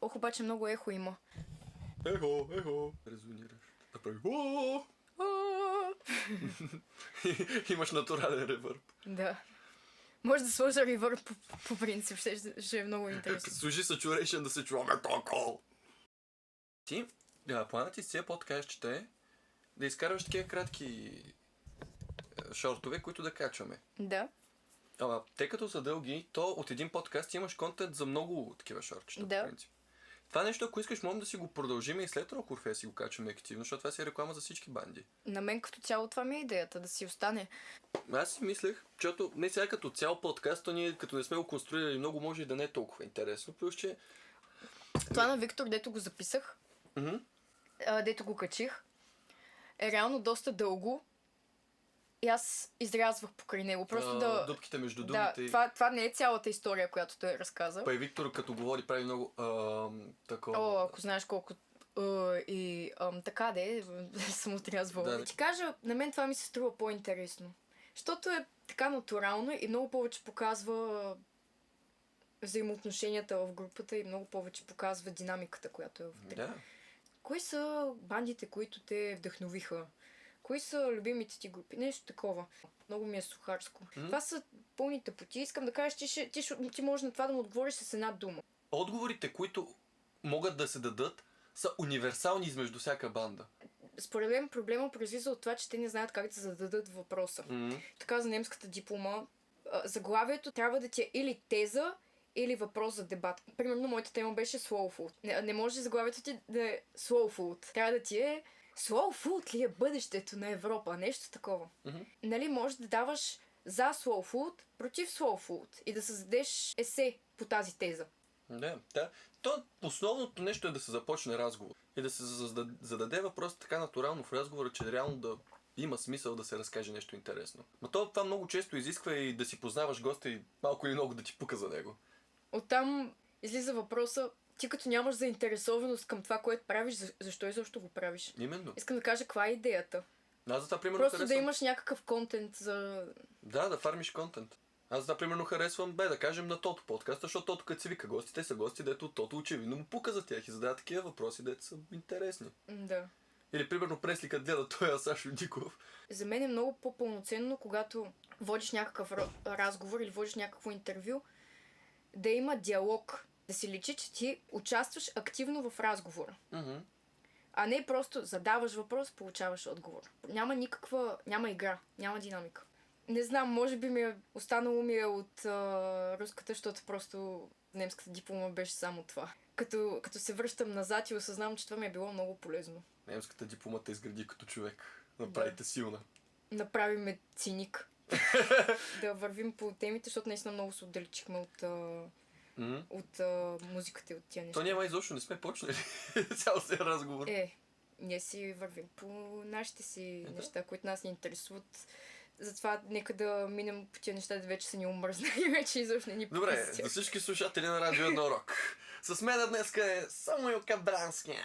Ох, обаче много ехо има. Ехо. Резонираш. Да прави. Имаш натурален ревърб. Да. Може да сложа ревърб по принцип, ще е много интересно. Служи saturation да се чуваме толкова. Ти, планът ти с ця подкаст ще е да изкарваш такива кратки шортове, които да качваме. Да. Ама, тъй като са дълги, то от един подкаст имаш контент за много такива шортчета, Да. по принцип. Това нещо, ако искаш, можем да си го продължим и след Rock Orphea си го качваме активно, защото това си е реклама за всички банди. На мен като цяло това ми е идеята, да си остане. Аз си мислех, защото не сега като цял подкаст, то ние като не сме го конструирали много, може и да не е толкова интересно. Плюс, че... Това на Виктор, дето го записах, дето го качих, е реално доста дълго. И аз изрязвах покрай него. Просто дупките между думите. Да, това не е цялата история, която той разказа. Па и Виктор, като говори, прави много такова. О, ако знаеш колко... така съм отрязвала. Да ти кажа, на мен това ми се струва по-интересно. Защото е така натурално и много повече показва взаимоотношенията в групата и много повече показва динамиката, която е вътре. Да. Кои са бандите, които те вдъхновиха? Кои са любимите ти групи? Нещо такова. Много ми е сухарско. Това са пълните пути. Искам да кажеш, ти можеш на това да му отговориш с една дума. Отговорите, които могат да се дадат, са универсални измежду всяка банда. Според мен проблема произлиза от това, че те не знаят как да зададат въпроса. Така за немската диплома. Заглавието трябва да ти е или теза, или въпрос за дебат. Примерно, моята тема беше slow food. Не може заглавието ти да е slow food. Трябва да ти е slow food ли е бъдещето на Европа? Нещо такова. Нали, можеш да даваш за slow food, против slow food и да създадеш есе по тази теза. Да. То основното нещо е да се започне разговор. И да се зададе въпрос така натурално в разговора, че реално да има смисъл да се разкаже нещо интересно. Но това много често изисква и да си познаваш госта и малко или много да ти пука за него. Оттам излиза въпроса, ти като нямаш заинтересованост към това, което правиш, защо изобщо го правиш? Именно. Искам да кажа каква е идеята. Аз за това примерно просто харесвам... да имаш някакъв контент за... Да фармиш контент. Аз за това примерно харесвам, да кажем, на Тото подкаста, защото Тото като си вика гости, те са гости, дето Тото очевидно му пука за тях и задава такива въпроси, дето са интересни. Да. Или примерно Пресли като гледа той Сашо Диков. За мен е много по-пълноценно, когато водиш някакъв разговор или водиш някакво интервю, да има диалог. Да си личи, че ти участваш активно в разговора. А не просто задаваш въпрос, получаваш отговор. Няма игра, няма динамика. Не знам, може би останало ми е от руската, защото просто немската диплома беше само това. Като се връщам назад и осъзнавам, че това ми е било много полезно. Немската диплома те изгради като човек. Направите силна. Направи ме циник. Да вървим по темите, защото наистина много се отдалечихме от музиката и от тия неща. То няма изобщо, не сме почнали цял си разговор. Ние си вървим по нашите си неща, които нас ни интересуват. Затова нека да минем по тия неща, да вече са ни омръзнали, вече изобщо не ни показват. Добре, за всички слушатели на Радио Едно Рок. С мен днеска е Самуил Кабрански.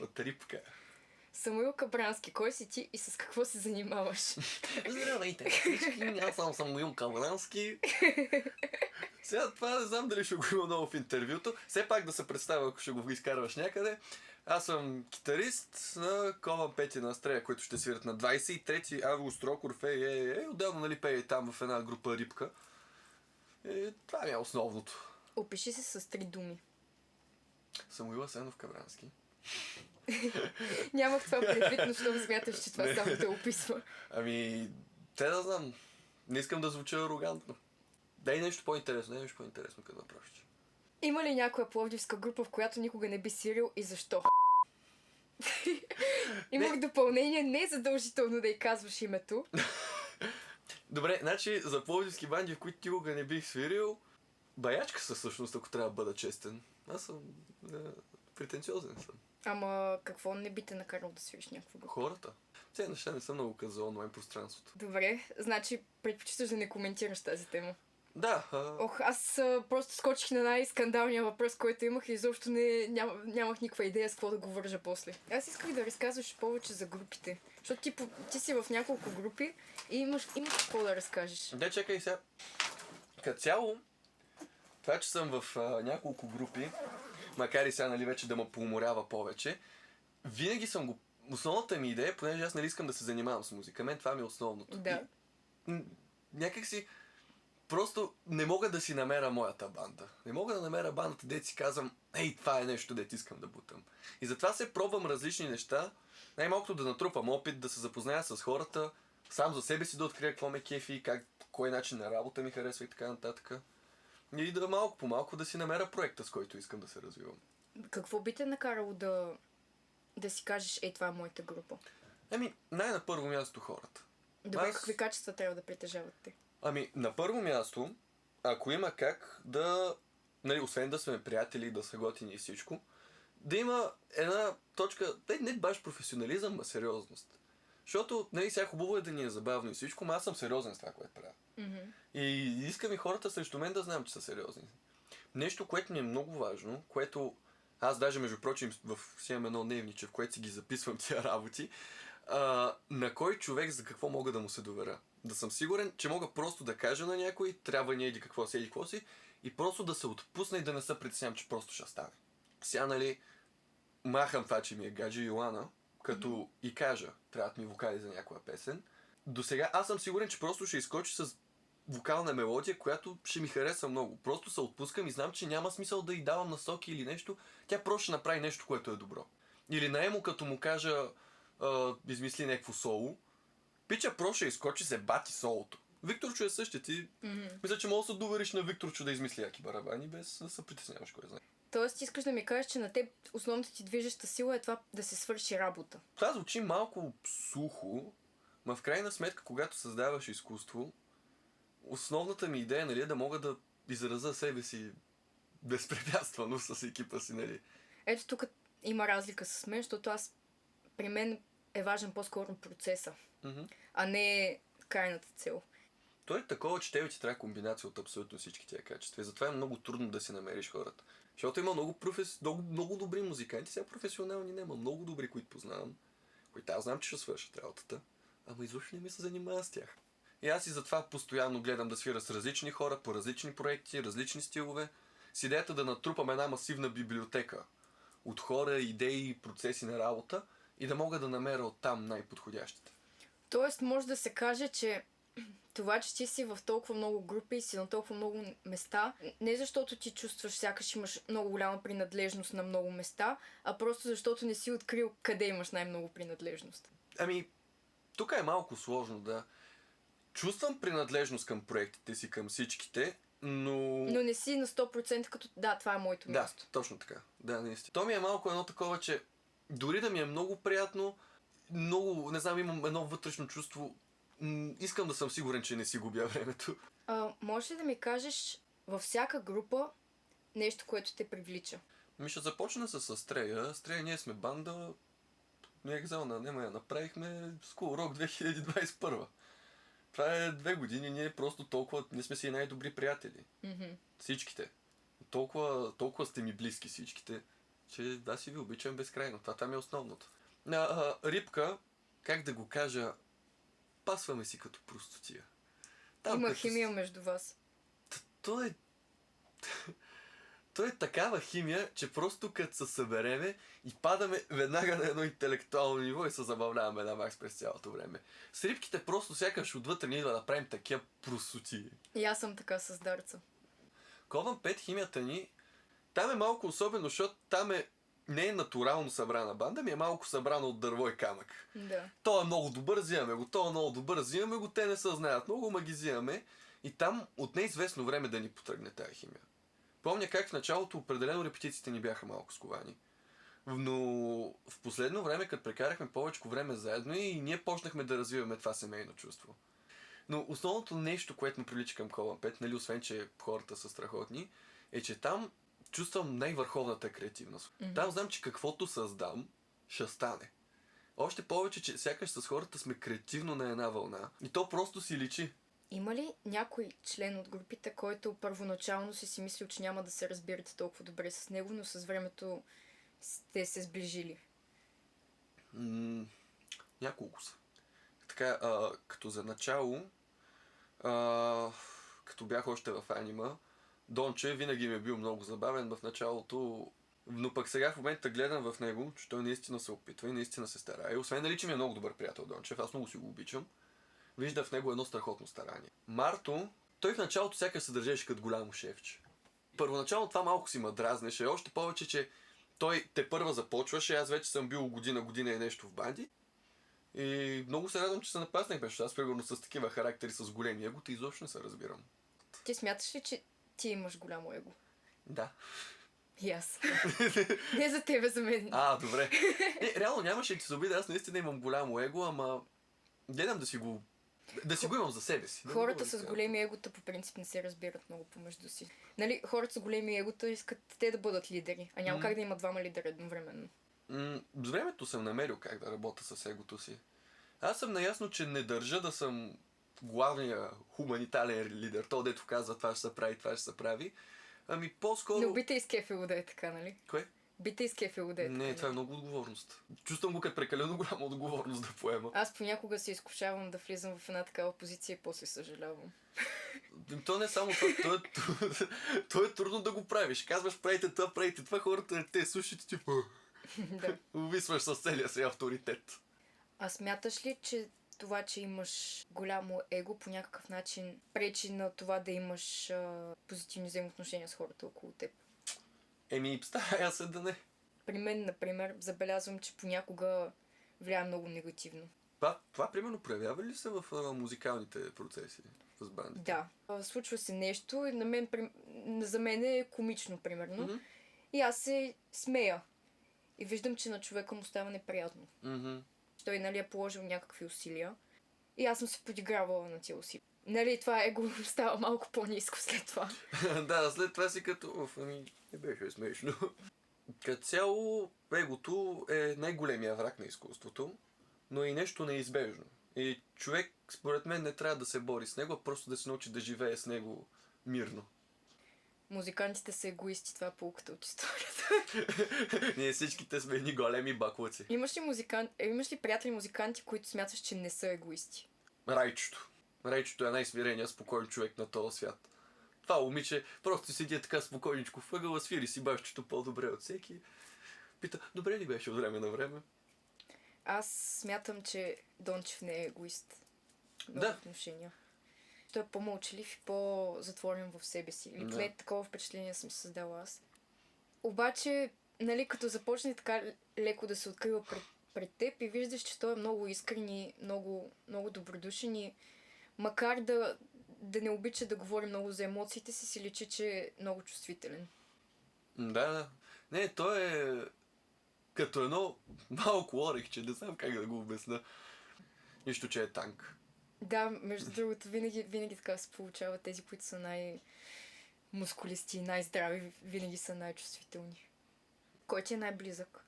От Рипка. Самуил Кабрански, кой си ти и с какво се занимаваш? Здравейте всички, аз съм Самуил Кабрански. Сега това не знам дали ще го има много в интервюто. Все пак да се представя, ако ще го изкарваш някъде. Аз съм китарист на Кован Пети на Астрея, които ще свират на 23 август Rock Orphea. Отделно нали пее там в една група Рипка. Това ми е основното. Опиши се с 3 думи. Самуил Асенов Кабрански. Нямах това предвид, но щом смяташ, че това само те описва. Да знам. Не искам да звуча арогантно. Дай нещо по-интересно, като въпрос. Има ли някоя пловдивска група, в която никога не би свирил и защо? Имах допълнение, не е задължително да й казваш името. Добре, значи за пловдивски банди, в които никога не бих свирил, баячка са всъщност, ако трябва да бъда честен. Аз съм претенциозен съм. Ама какво не би те накарал да свириш някаква група? Хората. Тези неща не съм много казал онлайн пространството. Добре, значи предпочиташ да не коментираш тази тема. Да. Аз просто скочих на най-скандалния въпрос, който имах и изобщо нямах никаква идея с какво да го вържа после. Аз исках да разказваш повече за групите. Защото ти си в няколко групи и имаш какво да разкажеш. Да, чакай сега. Като цяло, това, че съм в няколко групи, макар и сега, нали, вече да ме поуморява повече. Винаги съм го... Основната ми идея, понеже аз нали искам да се занимавам с музика, мен това ми е основното. Да. Някак си просто не мога да си намеря моята банда. Не мога да намеря бандата, дето си казвам, ей, това е нещо, дето искам да бутам. И затова се пробвам различни неща, най-малкото да натрупам опит, да се запозная с хората, сам за себе си да открия какво ме кефи, кой начин на работа ми харесва и така нататък. И да малко по малко да си намеря проекта, с който искам да се развивам. Какво би те накарало да си кажеш, ей, това е моята група? На първо място хората. Добре, какви качества трябва да притежават те? На първо място, ако има как да, нали, освен да сме приятели и да са готини и всичко, да има една точка, не баш професионализъм, а сериозност. Защото, нали, сега хубаво е да ни е забавно и всичко, но аз съм сериозен с това, което правя. Mm-hmm. И искам и хората срещу мен да знам, че са сериозни. Нещо, което ми е много важно, което аз даже, между прочим, си имам едно дневниче, в което си ги записвам тия работи, на кой човек за какво мога да му се доверя. Да съм сигурен, че мога просто да кажа на някой, трябва ни еди какво си, еди какво си, и просто да се отпусна и да не се притеснявам, че просто ще стане. Сега, нали, махам това, че ми е гадже Йоана, като и кажа, трябват ми вокали за някоя песен. До сега аз съм сигурен, че просто ще изкочи с вокална мелодия, която ще ми хареса много. Просто се отпускам и знам, че няма смисъл да й давам насоки или нещо. Тя просто ще направи нещо, което е добро. Или на Емо, като му кажа, измисли някакво соло, пича просто ще изкочи, се бати солото. Викторчо е същия. Ти мисля, че мога да се довериш на Викторчо да измисли яки барабани, без да се притесняваш, кой знае. Тоест, искаш да ми кажеш, че на теб основната ти движеща сила е това да се свърши работа. Това звучи малко сухо, но в крайна сметка, когато създаваш изкуство, основната ми идея, нали, е да мога да изразя себе си безпрепятствано с екипа си, нали. Ето тук има разлика с мен, защото при мен е важен по-скоро процеса, а не крайната цел. То е такова, че тебе ти трябва комбинация от абсолютно всички тия качества. И затова е много трудно да си намериш хората. Защото има много добри музиканти, сега професионални няма, много добри, които познавам, които аз знам, че ще свършат работата, ама изобщо не ми се занимава с тях. И аз и затова постоянно гледам да свира с различни хора, по различни проекти, различни стилове, с идеята да натрупам една масивна библиотека от хора, идеи, процеси на работа и да мога да намеря оттам най-подходящите. Тоест може да се каже, че това, че ти си в толкова много групи и си на толкова много места, не защото ти чувстваш сякаш имаш много голяма принадлежност на много места, а просто защото не си открил къде имаш най-много принадлежност. Тук е малко сложно, да. Чувствам принадлежност към проектите си, към всичките, но... Но не си на 100% като да, това е моето място. Да, точно така. Да, наистина. То ми е малко едно такова, че дори да ми е много приятно, много, не знам, имам едно вътрешно чувство, искам да съм сигурен, че не си губя времето. Можеш ли да ми кажеш във всяка група нещо, което те привлича? Ще започна с Астрея. Астрея, ние сме банда, я направихме School Rock 2021. Това е 2 години, ние сме си най-добри приятели. Mm-hmm. Всичките. Толкова сте ми близки всичките, че аз си ви обичам безкрайно. Това ми е основното. Рибка, как да го кажа, пасваме си като простотия. Има химия между вас. То е такава химия, че просто като се събереме и падаме веднага на едно интелектуално ниво и се забавляваме на макс през цялото време. С рибките просто сякаш отвътре ни идва да правим такива простотии. И аз съм така с Дарца. Кован 5 химията ни, там е малко особено, защото там не е натурално събрана банда, ми е малко събрана от дърво и камък. Да. То е много добър, взимаме го, те не се знаят много, ма ги взимаме и там от неизвестно време да ни потръгне тази химия. Помня как в началото определено репетициите ни бяха малко сковани. Но в последно време, като прекарахме повече време заедно и ние почнахме да развиваме това семейно чувство. Но основното нещо, което ме прилича към Кован 5, нали, освен че хората са страхотни, е, че там чувствам най-върховната креативност. Mm-hmm. Там знам, че каквото създам, ще стане. Още повече, че сякаш с хората сме креативно на една вълна. И то просто си личи. Има ли някой член от групите, който първоначално си мислил, че няма да се разбирате толкова добре с него, но с времето сте се сближили? Няколко са. Така, като за начало, като бях още в анима, Донче винаги ми е бил много забавен. В началото Но пък сега в момента гледам в него, че той наистина се опитва и наистина се старае. Освен нали, че ми е много добър приятел Дончев, аз много си го обичам. Вижда в него едно страхотно старание. Марто, той в началото сякаш се държеше като голямо шефче. Първоначално това малко си ме дразнеше, още повече, че той те първа започваше, аз вече съм бил година и нещо в банди. И много се радвам, че се напаснах, беше. Аз примерно с такива характери, с големи егота, изобщо не се разбирам. Ти смяташ ли, че ти имаш голямо его? Да. И аз. Не за тебе, за мен. Добре. Реално нямаше да се обида, аз наистина имам голямо его, ама гледам да си го имам за себе си. Хората с големи егота по принцип не се разбират много помежду си. Нали, хората с големи егота искат те да бъдат лидери, а няма как да има двама лидера едновременно. С времето съм намерил как да работя с егото си. Аз съм наясно, че не държа да съм главния хуманитален лидер. То, дето казва това ще се прави, това ще се прави. Ами по-скоро... Но би те изкефило да е така, нали? Кое? Би те изкефило да е така. Не, това е много отговорност. Чувствам го като прекалено голяма отговорност да поема. Аз понякога се изкушавам да влизам в една такава позиция и после съжалявам. То не е само това, то е трудно да го правиш. Казваш правите това, хората те слушат и ти Да. увисваш с целия си авторитет. А смяташ ли, че това, че имаш голямо его, по някакъв начин пречи на това да имаш позитивни взаимоотношения с хората около теб? Старая се да не. При мен, например, забелязвам, че понякога влияе много негативно. Това примерно проявява ли се в музикалните процеси с бандите? Да. Случва се нещо и за мен е комично, примерно. Mm-hmm. И аз се смея. И виждам, че на човека му става неприятно. Mm-hmm. Той, нали, е положил някакви усилия. И аз съм се подигравала на тия усилия. Нали, това его става малко по-ниско след това. Да, след това си като... не беше смешно. Като цяло, егото е най-големия враг на изкуството, но и нещо неизбежно. И човек, според мен, не трябва да се бори с него, а просто да се научи да живее с него мирно. Музикантите са егоисти, това е поуката от историята. Ние всичките сме едни големи баклъци. Имаш ли приятели музиканти, които смяташ, че не са егоисти? Райчето. Райчето е най-смиреният спокоен човек на този свят. Това момиче просто седи така спокойничко в ъгъла, свири си бащето по-добре от всеки. Пита, добре ли беше от време на време? Аз смятам, че Дончев не е егоист. В отношения. Той е по-мълчалив и по-затворен в себе си. Или поне такова впечатление съм създала аз. Обаче, нали, като започне така леко да се открива пред теб и виждаш, че той е много искрен и много, много добродушен и макар да не обича да говори много за емоциите си личи, че е много чувствителен. Да. Не, той е като едно малко орехче, не знам как да го обясна. Нищо, че е танк. Да, между другото, винаги така се получава. Тези, които са най-мускулисти и най-здрави, винаги са най-чувствителни. Кой ти е най-близък?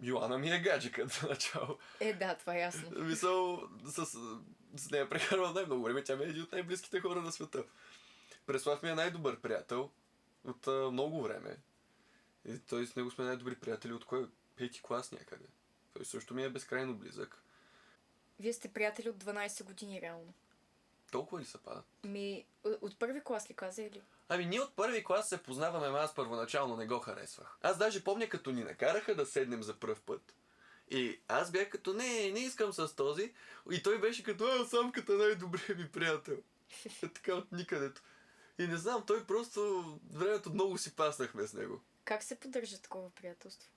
Йоана ми е гаджикът за начало. Да, това е ясно. Мисъл, с нея прекарвам най-много време. Тя ми е един от най-близките хора на света. Преслав ми е най-добър приятел от много време. И той с него сме най-добри приятели от кой? 5-ти клас някъде. Той също ми е безкрайно близък. Вие сте приятели от 12 години, реално. Толкова ли се пада? От първи клас ли каза или? Ние от първи клас се познаваме, аз първоначално не го харесвах. Аз даже помня, като ни накараха да седнем за пръв път. И аз бях като, не искам с този. И той беше като, самката най-добре ми приятел. Така от никъдето. И не знам, той просто времето много си паснахме с него. Как се поддържа такова приятелство?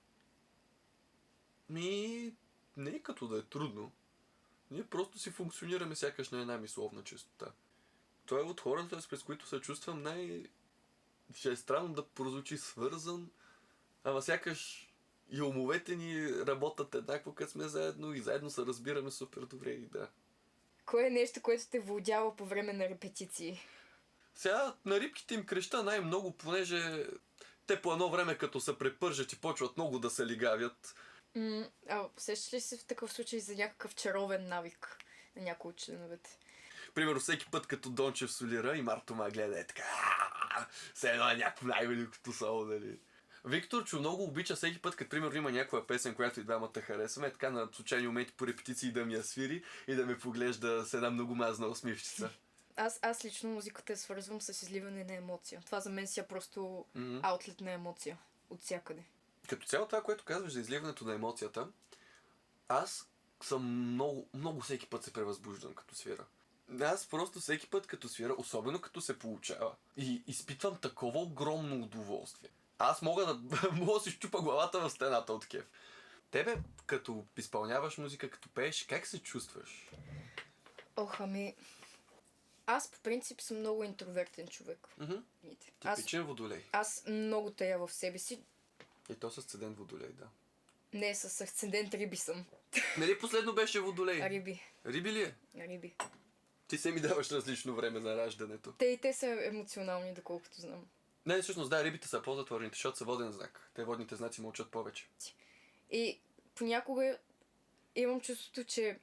Не е като да е трудно. Ние просто си функционираме сякаш на една мисловна чистота. Той е от хората, през които се чувствам ще е странно да прозвучи свързан, ама сякаш и умовете ни работят еднакво, като сме заедно и заедно се разбираме супер добре и да. Кое е нещо, което те владява по време на репетиции? Сега на рибките им креща най-много, понеже те по едно време като се препържат и почват много да се лигавят. Сещаш ли се в такъв случай за някакъв чаровен навик на някои от членовете? Примерно всеки път като Дончев солира и Марто ма гледа е така, все едно е някакво най-великото соло, нали. Викторчо много обича всеки път, като примерно има някаква песен, която и двамата харесваме, така на случайни моменти по репетиции да ми я свири и да ме поглежда с една много мазна усмивчица. Аз лично музиката свързвам с изливане на емоция. Това за мен си е просто аутлет на емоция. От всякъде. Като цяло това, което казваш за изливането на емоцията, аз съм много всеки път се превъзбуждам като свира. Аз просто всеки път като свира, особено като се получава, и изпитвам такова огромно удоволствие. Аз мога да си щупа главата в стената от кеф. Тебе, като изпълняваш музика, като пееш, как се чувстваш? Аз по принцип съм много интровертен човек. Типичен водолей. Аз много тая в себе си. И то с асцендент водолей, да. Не, с асцендент риби съм. Нали последно беше водолей? Риби. Риби ли е? Риби. Ти се ми даваш различно време на раждането. Те са емоционални, доколкото знам. Не, всъщност да, рибите са по-затворените, защото са воден знак. Те водните знаци мълчат повече. И понякога имам чувството, че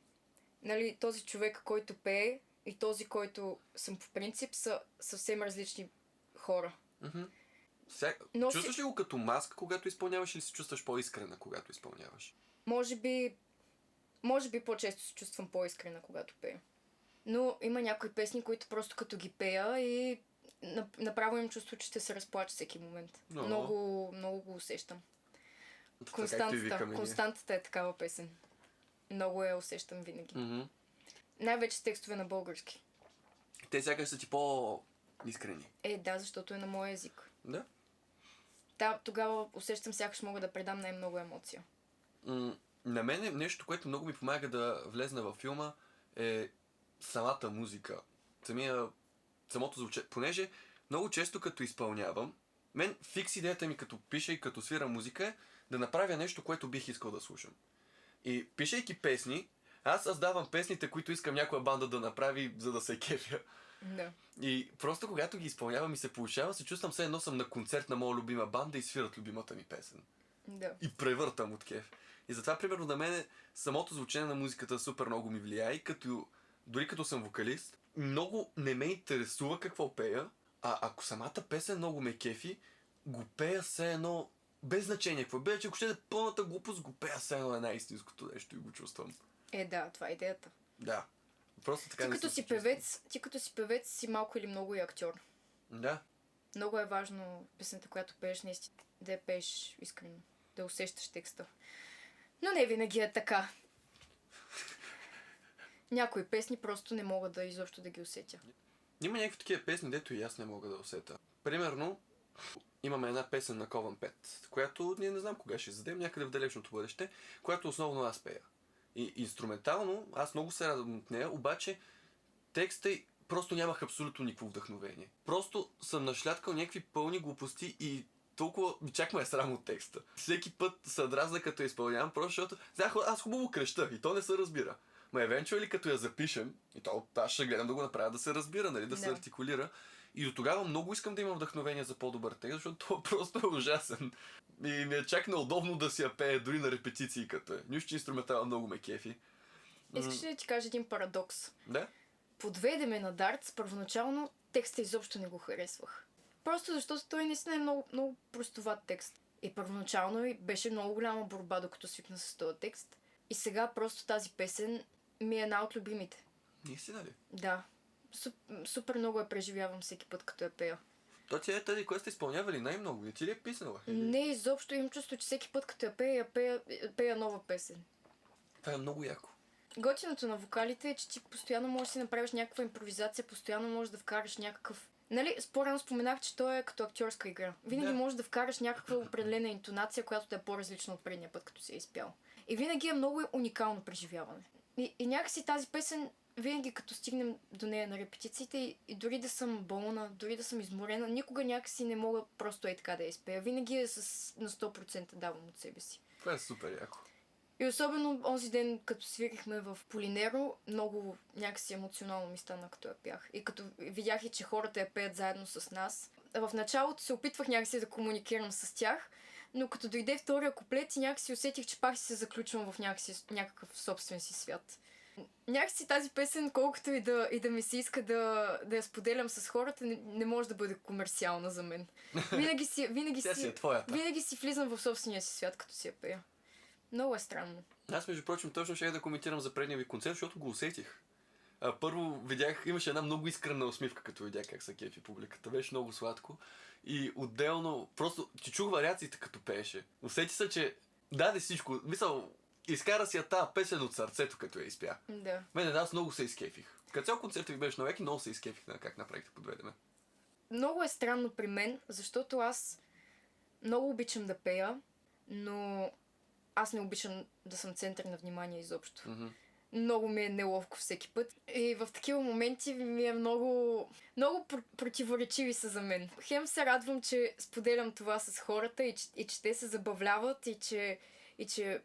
този човек, който пее, и този, който съм по принцип, са съвсем различни хора. Чувстваш ли го като маска, когато изпълняваш, или се чувстваш по-искрена, когато изпълняваш? Може би по-често се чувствам по-искрена, когато пея. Но има някои песни, които просто като ги пея и направо имам чувство, че ще се разплача всеки момент. Много го усещам. Константата е такава песен. Много я усещам винаги. Най-вече текстове на български. Те сякаш са ти по-искрени. Да, защото е на моя език. Да? Да, тогава усещам сякаш мога да предам най-много емоция. На мен нещо, което много ми помага да влезна във филма, е самата музика. Самото звучание. Понеже много често като изпълнявам, мен фикс идеята ми като пиша и като свира музика е да направя нещо, което бих искал да слушам. И пишейки песни, аз давам песните, които искам някоя банда да направи, за да се кефя. Да. И просто когато ги изпълнявам и се получава, се чувствам все едно съм на концерт на моя любима банда и свират любимата ми песен. Да. И превъртам от кеф. И затова, примерно, на мен самото звучение на музиката супер много ми влияе и дори като съм вокалист, много не ме интересува какво пея, а ако самата песен много ме кефи, го пея все едно без значение какво. Без че ако ще е пълната глупост, го пея все едно най-истинското нещо и го чувствам. Да, това е идеята. Да. Просто така Ти като си певец си малко или много и актьор. Да. Много е важно песента, която пееш, наистина да я пееш искрено, да усещаш текста. Но не винаги е така. Някои песни просто не мога изобщо да ги усетя. Има някакви такива песни, дето и аз не мога да усета. Примерно, имаме една песен на Кован 5, която ние не знам кога ще издадем, някъде в далечното бъдеще, която основно аз пея. И инструментално, аз много се радвам от нея, обаче текста просто нямах абсолютно никакво вдъхновение. Просто съм нашляткал някакви пълни глупости и толкова чак ме е срам от текста. Всеки път се дразна като я изпълнявам, просто защото аз хубаво креща и то не се разбира. Ма евентуали като я запишем, и то аз ще гледам да го направя да се разбира, нали, да се артикулира. И до тогава много искам да имам вдъхновение за по-добър текст, защото това просто е ужасен. И ми е чак неудобно да си я пее дори на репетиции като е. Нищо, че инструментално много ме кефи. Искаш ли да ти кажа един парадокс? Да? Подведе ме на дартс, първоначално текста изобщо не го харесвах. Просто защото той наистина е много, много простоват текст. И първоначално беше много голяма борба, докато свикна с този текст. И сега просто тази песен ми е една от любимите. Наистина ли? Да. Супер много я преживявам всеки път, като я пея. То ти е тази, която сте изпълнявали най-много. Не ти ли е писнала? Не, изобщо имам чувство, че всеки път, като я пея нова песен. Това е много яко. Готиното на вокалите е, че ти постоянно можеш да си направиш някаква импровизация, постоянно можеш да вкараш някакъв... Спорено споменах, че той е като актьорска игра. Винаги можеш да вкараш някаква определена интонация, която да е по-различна от предния път, като си е изпял. И винаги е много уникално преживяване. И някакси тази песен, винаги като стигнем до нея на репетициите и дори да съм болна, дори да съм изморена, никога някакси не мога просто така да я изпея. Винаги на 100% давам от себе си. Това е супер яко. И особено онзи ден, като свирихме в Полинеро, много някакси емоционално ми стана, като я пях. И като видях че хората я пеят заедно с нас. В началото се опитвах някакси да комуникирам с тях, но като дойде втория куплет и някакси усетих, че пак се заключвам в някакъв собствен си свят. Някакси тази песен, колкото и да ми се иска да я споделям с хората, не може да бъде комерциална за мен. Винаги си влизам в собствения си свят, като си я пея. Много е странно. Аз, между прочим, точно ще да коментирам за предния ви концерт, защото го усетих. Първо видях, имаше една много искрена усмивка, като видях как са кефи публиката. Беше много сладко. И отделно, просто ти чух вариациите като пееше. Усети се, че даде всичко. Мисъл, изкара си я тази песен от сърцето, като я изпя. Да. Мене, аз много се изкефих. Като цял концерт ви беше на веки, много се изкефих на как направихте подведеме. Много е странно при мен, защото аз много обичам да пея, но аз не обичам да съм център на внимание изобщо. Mm-hmm. Много ми е неловко всеки път. И в такива моменти ми е много противоречиви са за мен. Хем се радвам, че споделям това с хората и че те се забавляват и че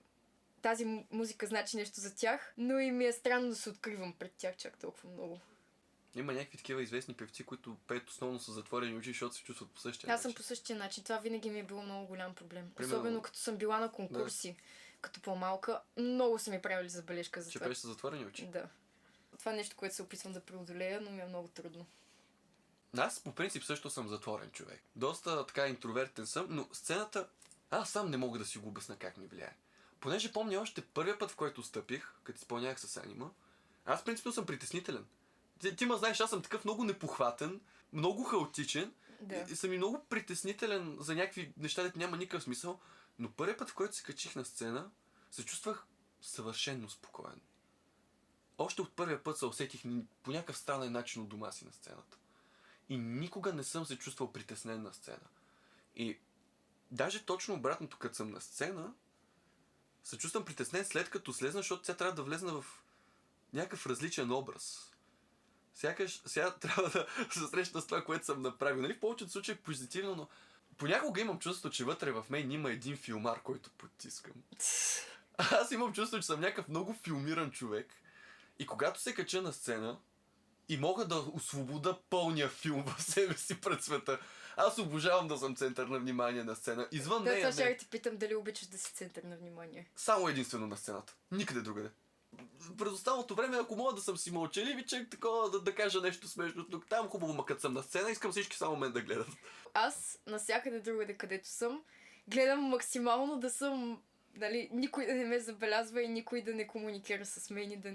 тази музика значи нещо за тях, но и ми е странно да се откривам пред тях чак толкова много. Има някакви такива известни певци, които пеят основно с затворени очи, защото се чувстват по същия начин. Аз съм по същия начин. Това винаги ми е било много голям проблем. Примерно... Особено като съм била на конкурси, като по-малка. Много са ми правили забележка за че това. пееш с затворени очи? Да. Това е нещо, което се опитвам да преодолея, но ми е много трудно. Аз по принцип също съм затворен човек. Доста така интровертен съм, но сцената аз сам не мога да си го обясна как ми влияе. Понеже помня още първия път, в който стъпих, като изпълнявах с Анима, аз принципно съм притеснителен. Ти ма знаеш, аз съм такъв много непохватен, много хаотичен Да. и съм и много притеснителен за някакви неща, дето няма никакъв смисъл, но първият път, в който се качих на сцена, се чувствах съвършенно спокоен. Още от първия път се усетих по някакъв странен начин от дома си на сцената. И никога не съм се чувствал притеснен на сцена. И даже точно обратното, като съм на сцена, се чувствам притеснен след като слезна, защото сега трябва да влезна в някакъв различен образ. Сякаш сега трябва да се срещна с това, което съм направил. Нали, в повечето случаи позитивно, но понякога имам чувство, че вътре в мен има един филмар, който потискам. Аз имам чувство, че съм някакъв много филмиран човек. И когато се кача на сцена и мога да освобода пълния филм в себе си пред света, аз обожавам да съм център на внимание на сцена. Извън нея, Това ще не. те питам дали обичаш да си център на внимание. Само единствено на сцената. Никъде другаде. През останалото време, ако мога да съм си мълчаливичък, такова да кажа нещо смешно, тук там хубаво, ма като съм на сцена, искам всички само мен да гледат. Аз навсякъде другаде, където съм, гледам максимално да съм, нали, никой да не ме забелязва и никой да не комуникира с мен и да...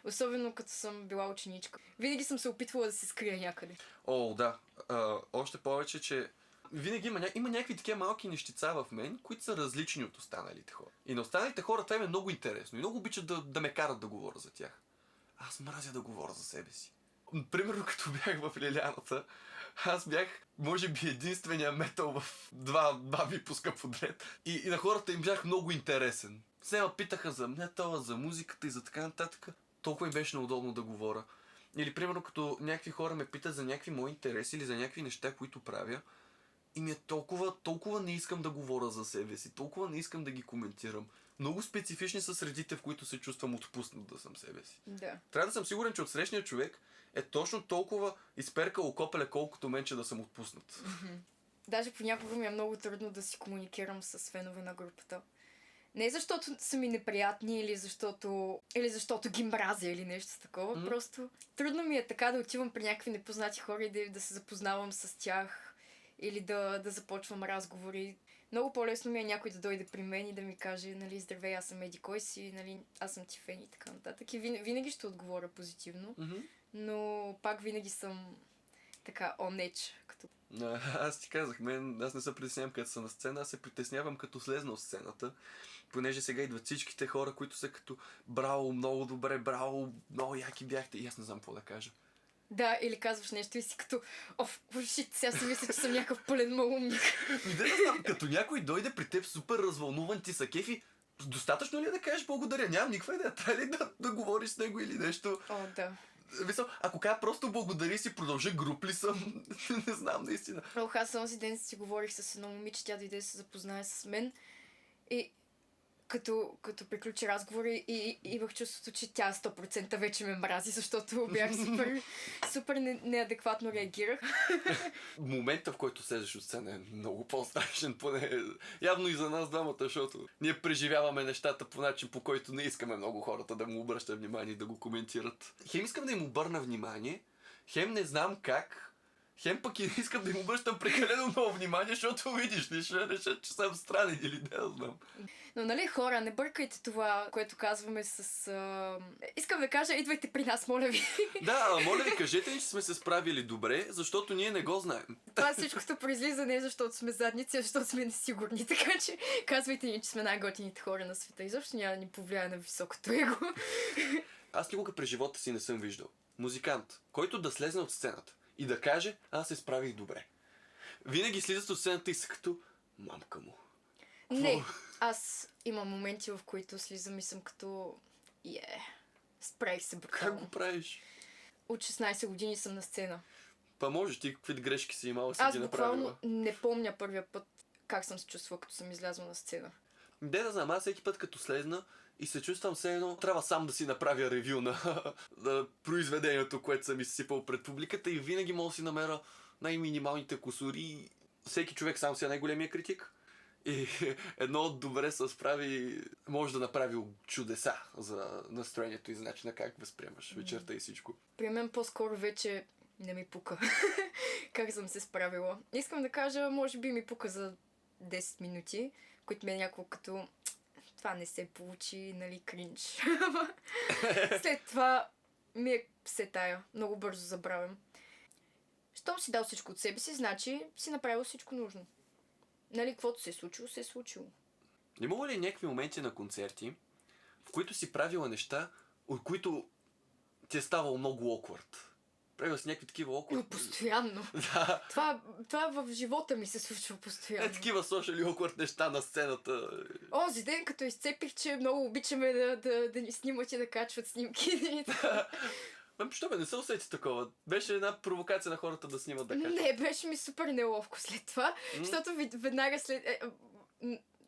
Особено като съм била ученичка. Винаги съм се опитвала да се скрия някъде. О, да. Още повече, че винаги има някакви такива малки нещица в мен, които са различни от останалите хора. И на останалите хора това им е много интересно и много обичат да ме карат да говоря за тях. Аз мразя да говоря за себе си. Примерно като бях в Лиляната, аз бях, може би, единствения метал в два випуска подред. И на хората им бях много интересен. Все ме питаха за метала, за музиката и за така нататък. Толкова им беше неудобно да говоря. Или, примерно, като някакви хора ме питат за някакви мои интереси или за някакви неща, които правя, и ми е толкова не искам да говоря за себе си, толкова не искам да ги коментирам. Много специфични са средите, в които се чувствам отпуснат да съм себе си. Да. Трябва да съм сигурен, че отсрещният човек е точно толкова изперкал копеле, колкото мен, че да съм отпуснат. Даже понякога ми е много трудно да си комуникирам с фенове на групата. Не защото са ми неприятни или защото ги мразя или нещо такова. Просто трудно ми е така да отивам при някакви непознати хора и да се запознавам с тях или да започвам разговори. Много по-лесно ми е някой да дойде при мен и да ми каже, нали, здравей, аз съм еди кой си, нали, аз съм ти фен и така нататък. И винаги ще отговоря позитивно, но пак винаги съм така онеч. Като... Аз ти казах, аз не се притеснявам като съм на сцена, аз се притеснявам като слезна от сцената, понеже сега идват всичките хора, които са като браво, много добре, браво, много яки бяхте и аз не знам какво да кажа. Да, или казваш нещо и си като шит, сега си мисля, че съм някакъв пълен малумник. Като някой дойде при теб супер развълнуван, ти са кефи, достатъчно ли е да кажеш благодаря? Нямам никаква идея, трябва ли да говориш с него или нещо? О, да. Ако кажа просто благодари си, продължа груп ли съм, не знам наистина. Аз този ден си говорих с едно момиче, тя дойде да се запознае с мен и като приключи разговори и имах чувството, че тя 100% вече ме мрази, защото бях супер неадекватно реагирах. Момента, в който слезеш от сцена е много по-страшен, поне явно и за нас двамата, защото ние преживяваме нещата по начин, по който не искаме много хората да му обръщат внимание и да го коментират. Хем искам да им обърна внимание, хем не знам как, Хем пък и не искам да им обръщам прекалено много внимание, защото видиш ли, ще решат, че съм странен или не, я знам. Но нали хора, не бъркайте това, което казваме с... Искам да кажа, идвайте при нас, моля ви. Да, моля ви, кажете ни, че сме се справили добре, защото ние не го знаем. Това всичкото произлиза не защото сме задници, а защото сме несигурни. Така че казвайте ни, че сме най-готините хора на света. Изобщо няма да ни повлияе на високото его. Аз никога през живота си не съм виждал музикант, който да слезе от сцената и да каже, аз се справих добре. Винаги слизат от сцената и са като мамка му. Не, аз имам моменти, в които слизам и съм като... справих се Как буквално. го правиш? От 16 години съм на сцена. Па можеш ти какви грешки си имала си Аз ги буквално направила. не помня първия път как съм се чувствала, като съм излязла на сцена. Де да знам, аз всеки път като слезна и се чувствам все едно, трябва сам да си направя ревю на произведението, което съм изсипал пред публиката и винаги мога да си намеря най-минималните кусури. Всеки човек сам си е най-големия критик. И едно от добре се справи, може да направи чудеса за настроението и за начина как възприемаш вечерта и всичко. При мен по-скоро вече не ми пука как съм се справила. Искам да кажа, може би ми пука за 10 минути, които ми е някакво като това не се получи, нали, кринж. След това ми е все тая. Много бързо забравям. Щом си дал всичко от себе си, значи си направил всичко нужно. Нали, каквото се е случило, се е случило. Имало ли някакви моменти на концерти, в които си правила неща, от които ти е ставало много awkward? Правила си някакви такива awkward... Но постоянно. Да. Това в живота ми се случва постоянно. Такива social awkward неща на сцената. Онзи ден, като изцепих, че много обичаме да ни снимат и да качват снимки. Що бе, не се усети такова? Беше една провокация на хората да снимат да качват. Не, беше ми супер неловко след това, защото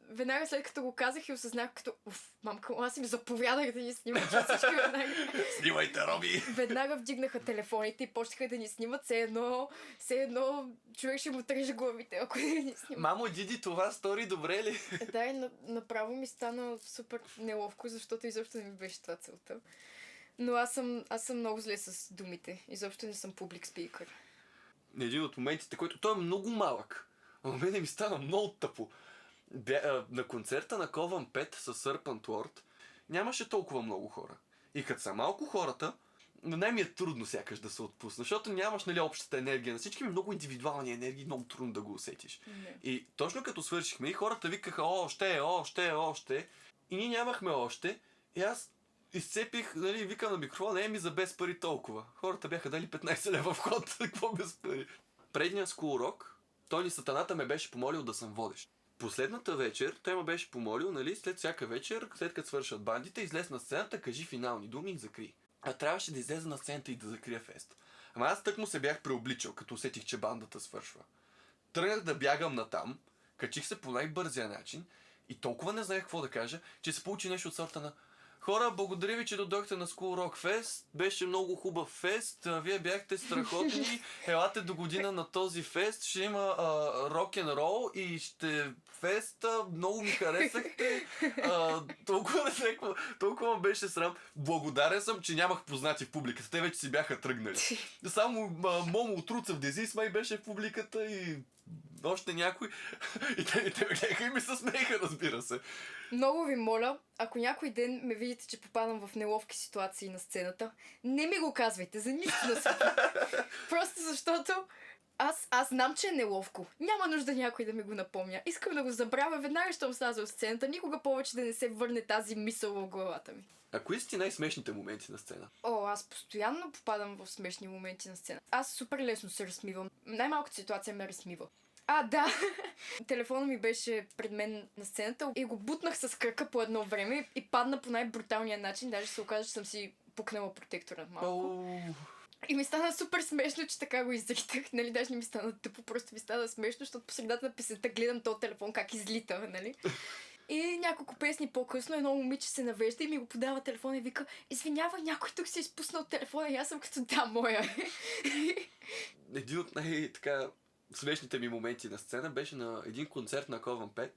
веднага след като го казах и осъзнах като мамка, аз им заповядах да ни снимат, че всички веднага... Снимайте, Роби! Веднага вдигнаха телефоните и почнаха да ни снимат, все едно човек ще му треже главите, ако не ни снимат. Мамо, Диди, това стори добре ли? Да, и направо ми стана супер неловко, защото изобщо не ми беше това целта. Но аз съм много зле с думите. Изобщо не съм публик спикър. Един от моментите, който той е много малък. Но мене ми стана много тъпо. На концерта на Кован 5 с Serpent Lord нямаше толкова много хора. И като са малко хората, най-ми е трудно сякаш да се отпусна, защото нямаш, нали, общата енергия. На всички ми много индивидуални енергии, много трудно да го усетиш. Не. И точно като свършихме, и хората викаха още. И ние нямахме още. И аз изцепих, нали, викам на микрофона, ми за без пари толкова. Хората бяха дали 15 лева вход, какво без пари. Предния School Rock, той ни сатаната ме беше помолил да съм водещ. Последната вечер той ме беше помолил, нали, след всяка вечер, след като свършат бандите, излез на сцената, кажи финални думи и закри. А трябваше да излезе на сцената и да закрия фест. Ама аз тъкмо се бях преобличал, като усетих, че бандата свършва. Тръгнах да бягам натам, качих се по най-бързия начин и толкова не знаех какво да кажа, че се получи нещо от сорта на: хора, благодаря ви, че дойдохте на School Rock Fest. Беше много хубав фест. Вие бяхте страхотни. Елате до година на този фест. Ще има рок-н-рол и ще феста. Много ми харесахте. Толкова беше срам. Благодарен съм, че нямах познати в публиката. Те вече си бяха тръгнали. Само Момо от Руца в Дезис май беше в публиката и още някой. И те ме гледаха и ми се смееха, разбира се. Много ви моля, ако някой ден ме видите, че попадам в неловки ситуации на сцената, не ми го казвайте за нищо на света. Просто защото аз знам, че е неловко. Няма нужда някой да ми го напомня. Искам да го забравя веднага, щом сляза от сцената. Никога повече да не се върне тази мисъл в главата ми. А кои са ти най-смешните моменти на сцена? Аз постоянно попадам в смешни моменти на сцена. Аз супер лесно се разсмивам. Най-малката ситуация ме разсмива. Да. Телефонът ми беше пред мен на сцената и го бутнах с кръка по едно време и падна по най-бруталния начин. Даже се оказа, че съм си пукнала протектора малко. И ми стана супер смешно, че така го изритах. Нали, даже не ми стана тъпо, просто ми стана смешно, защото по средата на песента гледам този телефон как излита, нали? И няколко песни по-късно едно момиче се навежда и ми го подава телефона и вика: извинявай, някой тук си е изпуснал телефона, и аз съм като: да, моя. Един от най-така смешните ми моменти на сцена беше на един концерт на Кован 5.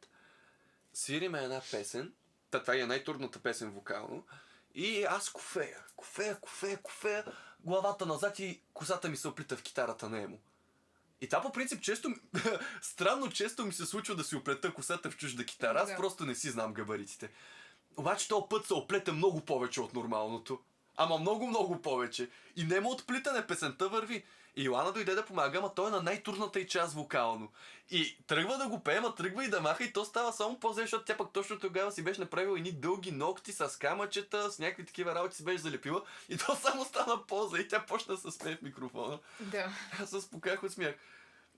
Свириме една песен. Това е най-трудната песен вокално. И аз кофея. Главата назад и косата ми се оплита в китарата на Емо. И това по принцип често, странно често ми се случва да си оплета косата в чужда китара. Аз просто не си знам габаритите. Обаче този път се оплета много повече от нормалното. Ама много повече. И нема отплитане, песента върви. И Йоана дойде да помага, ама той е на най-турната и част вокално. И тръгва да го пее, ама тръгва и да маха и то става само по-зле, защото тя пък точно тогава си беше направила едни дълги ногти с камъчета, с някакви такива работи си беше залепила и то само стана по-зле и тя почна да се смее в микрофона. Да. Аз се спуках от смях.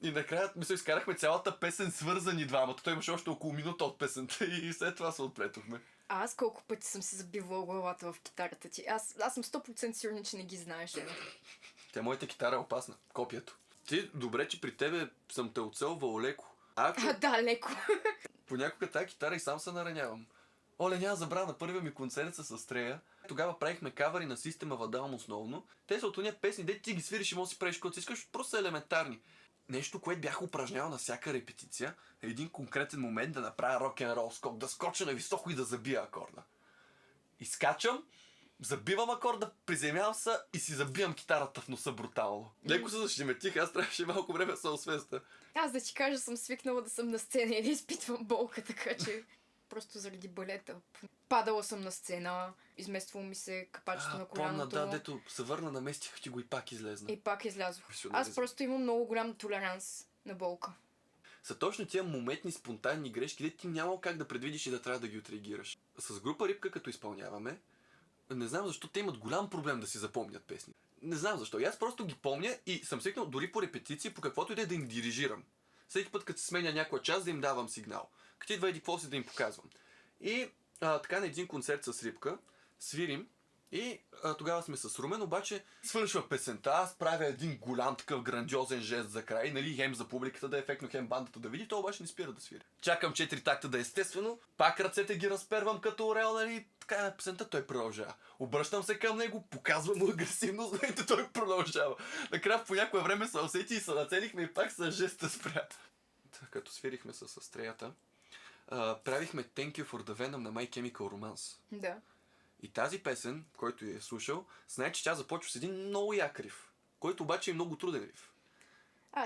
И накрая, изкарахме цялата песен свързани двамата. Той имаше още около минута от песента и след това се отплетохме. А аз колко пъти съм се забивала главата в китарата ти. Аз съм 100% сигурна, че не ги знаеш. Тя моята китара е опасна. Копието. Ти, добре, че при тебе съм те оцелвал леко. Да, леко. Понякога тази китара и сам се наранявам. Оле, няма забравя на първия ми концерт с Астрея. Тогава правихме кавари на System of a Down основно. Те са от ония песни, де ти ги свириш и можеш да си правиш каквото си искаш, просто са елементарни. Нещо, което бях упражнявал на всяка репетиция, е един конкретен момент да направя рок-н-рол скок, да скоча на високо и да забия акорда. Изкачам, забивам акорда, приземявам се и си забивам китарата в носа брутално. Леко се защеметих, аз трябваше малко време да се освеста. Аз да ти кажа, съм свикнала да съм на сцена и да изпитвам болка, така че просто заради балета. Падала съм на сцена, измествало ми се капачето на коляното. Помна, да, дето се върна, наместих ти го и пак излезна. И пак излязох. Аз просто имам много голям толеранс на болка. Са точно тия моментни, спонтанни грешки, де ти няма как да предвидиш и да трябва да ги отреагираш. С група Рибка, като изпълняваме, не знам защо те имат голям проблем да си запомнят песни. Не знам защо. И аз просто ги помня и съм свикнал дори по репетиции, по каквото и да им дирижирам. Всеки път, като се сменя някоя част, да им давам сигнал. Като идва еди какво си да им показвам. И така на един концерт с Рибка свирим и тогава сме с Румен, обаче свършва песента, аз правя един голям такъв грандиозен жест за край, нали, хем за публиката да е ефектно, хем бандата да види, то обаче не спира да свири. Чакам 4 такта да е естествено, пак ръцете ги разпервам като орел, нали, така на песента той продължава. Обръщам се към него, показвам му агресивно, знаете, той продължава. Накрая по някое време се усети и се нацелихме и пак с жеста спря. Като свирихме с Астреята, правихме Thank You for the Venom на My Chemical Romance. Да. И тази песен, който я е слушал, знае, че тя започва с един много як риф, който обаче е много труден риф.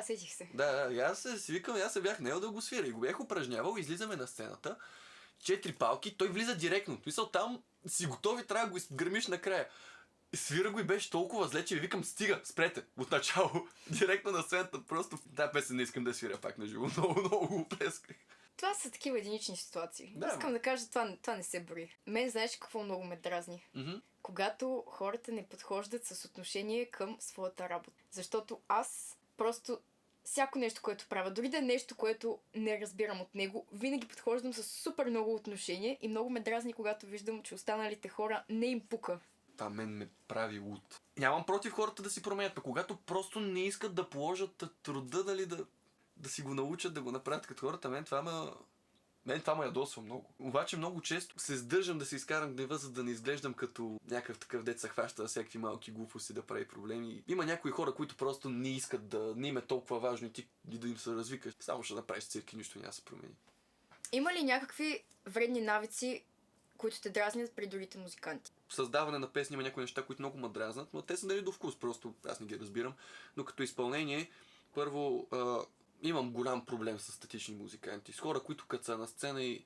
Сетих се. Да, и аз си викам, аз се бях наел да го свиря и го бях упражнявал, излизаме на сцената, 4 палки, той влиза директно. Мисъл, там си готови, трябва да го изгърмиш накрая. Свира го и беше толкова зле, че ви викам, стига, спрете, отначало, директно на сцената, просто тази песен не искам да свиря пак на живо, много го плесках. Това са такива единични ситуации. Да. Искам да кажа, това не се брои. Мен знаеш какво много ме дразни? Когато хората не подхождат с отношение към своята работа. Защото аз просто всяко нещо, което правя, дори да е нещо, което не разбирам от него, винаги подхождам с супер много отношение и много ме дразни, когато виждам, че останалите хора не им пука. Това мен ме прави луд. Нямам против хората да си променят, но когато просто не искат да положат труда, дали да си го научат да го направят като хората, мен това ме ядосва много. Обаче много често се сдържам да се изкарам гнева, за да не изглеждам като някакъв такъв дет се хваща всякакви малки глупости да прави проблеми. Има някои хора, които просто не искат не им е толкова важно и ти да им се развикаш. Само ще направиш цирк и нищо няма се промени. Има ли някакви вредни навици, които те дразнят при другите музиканти? Създаване на песни има някои неща, които много ме дразнат, но те са нали до вкус, просто аз не ги разбирам. Но като изпълнение, първо имам голям проблем с статични музиканти. С хора, които като са на сцена и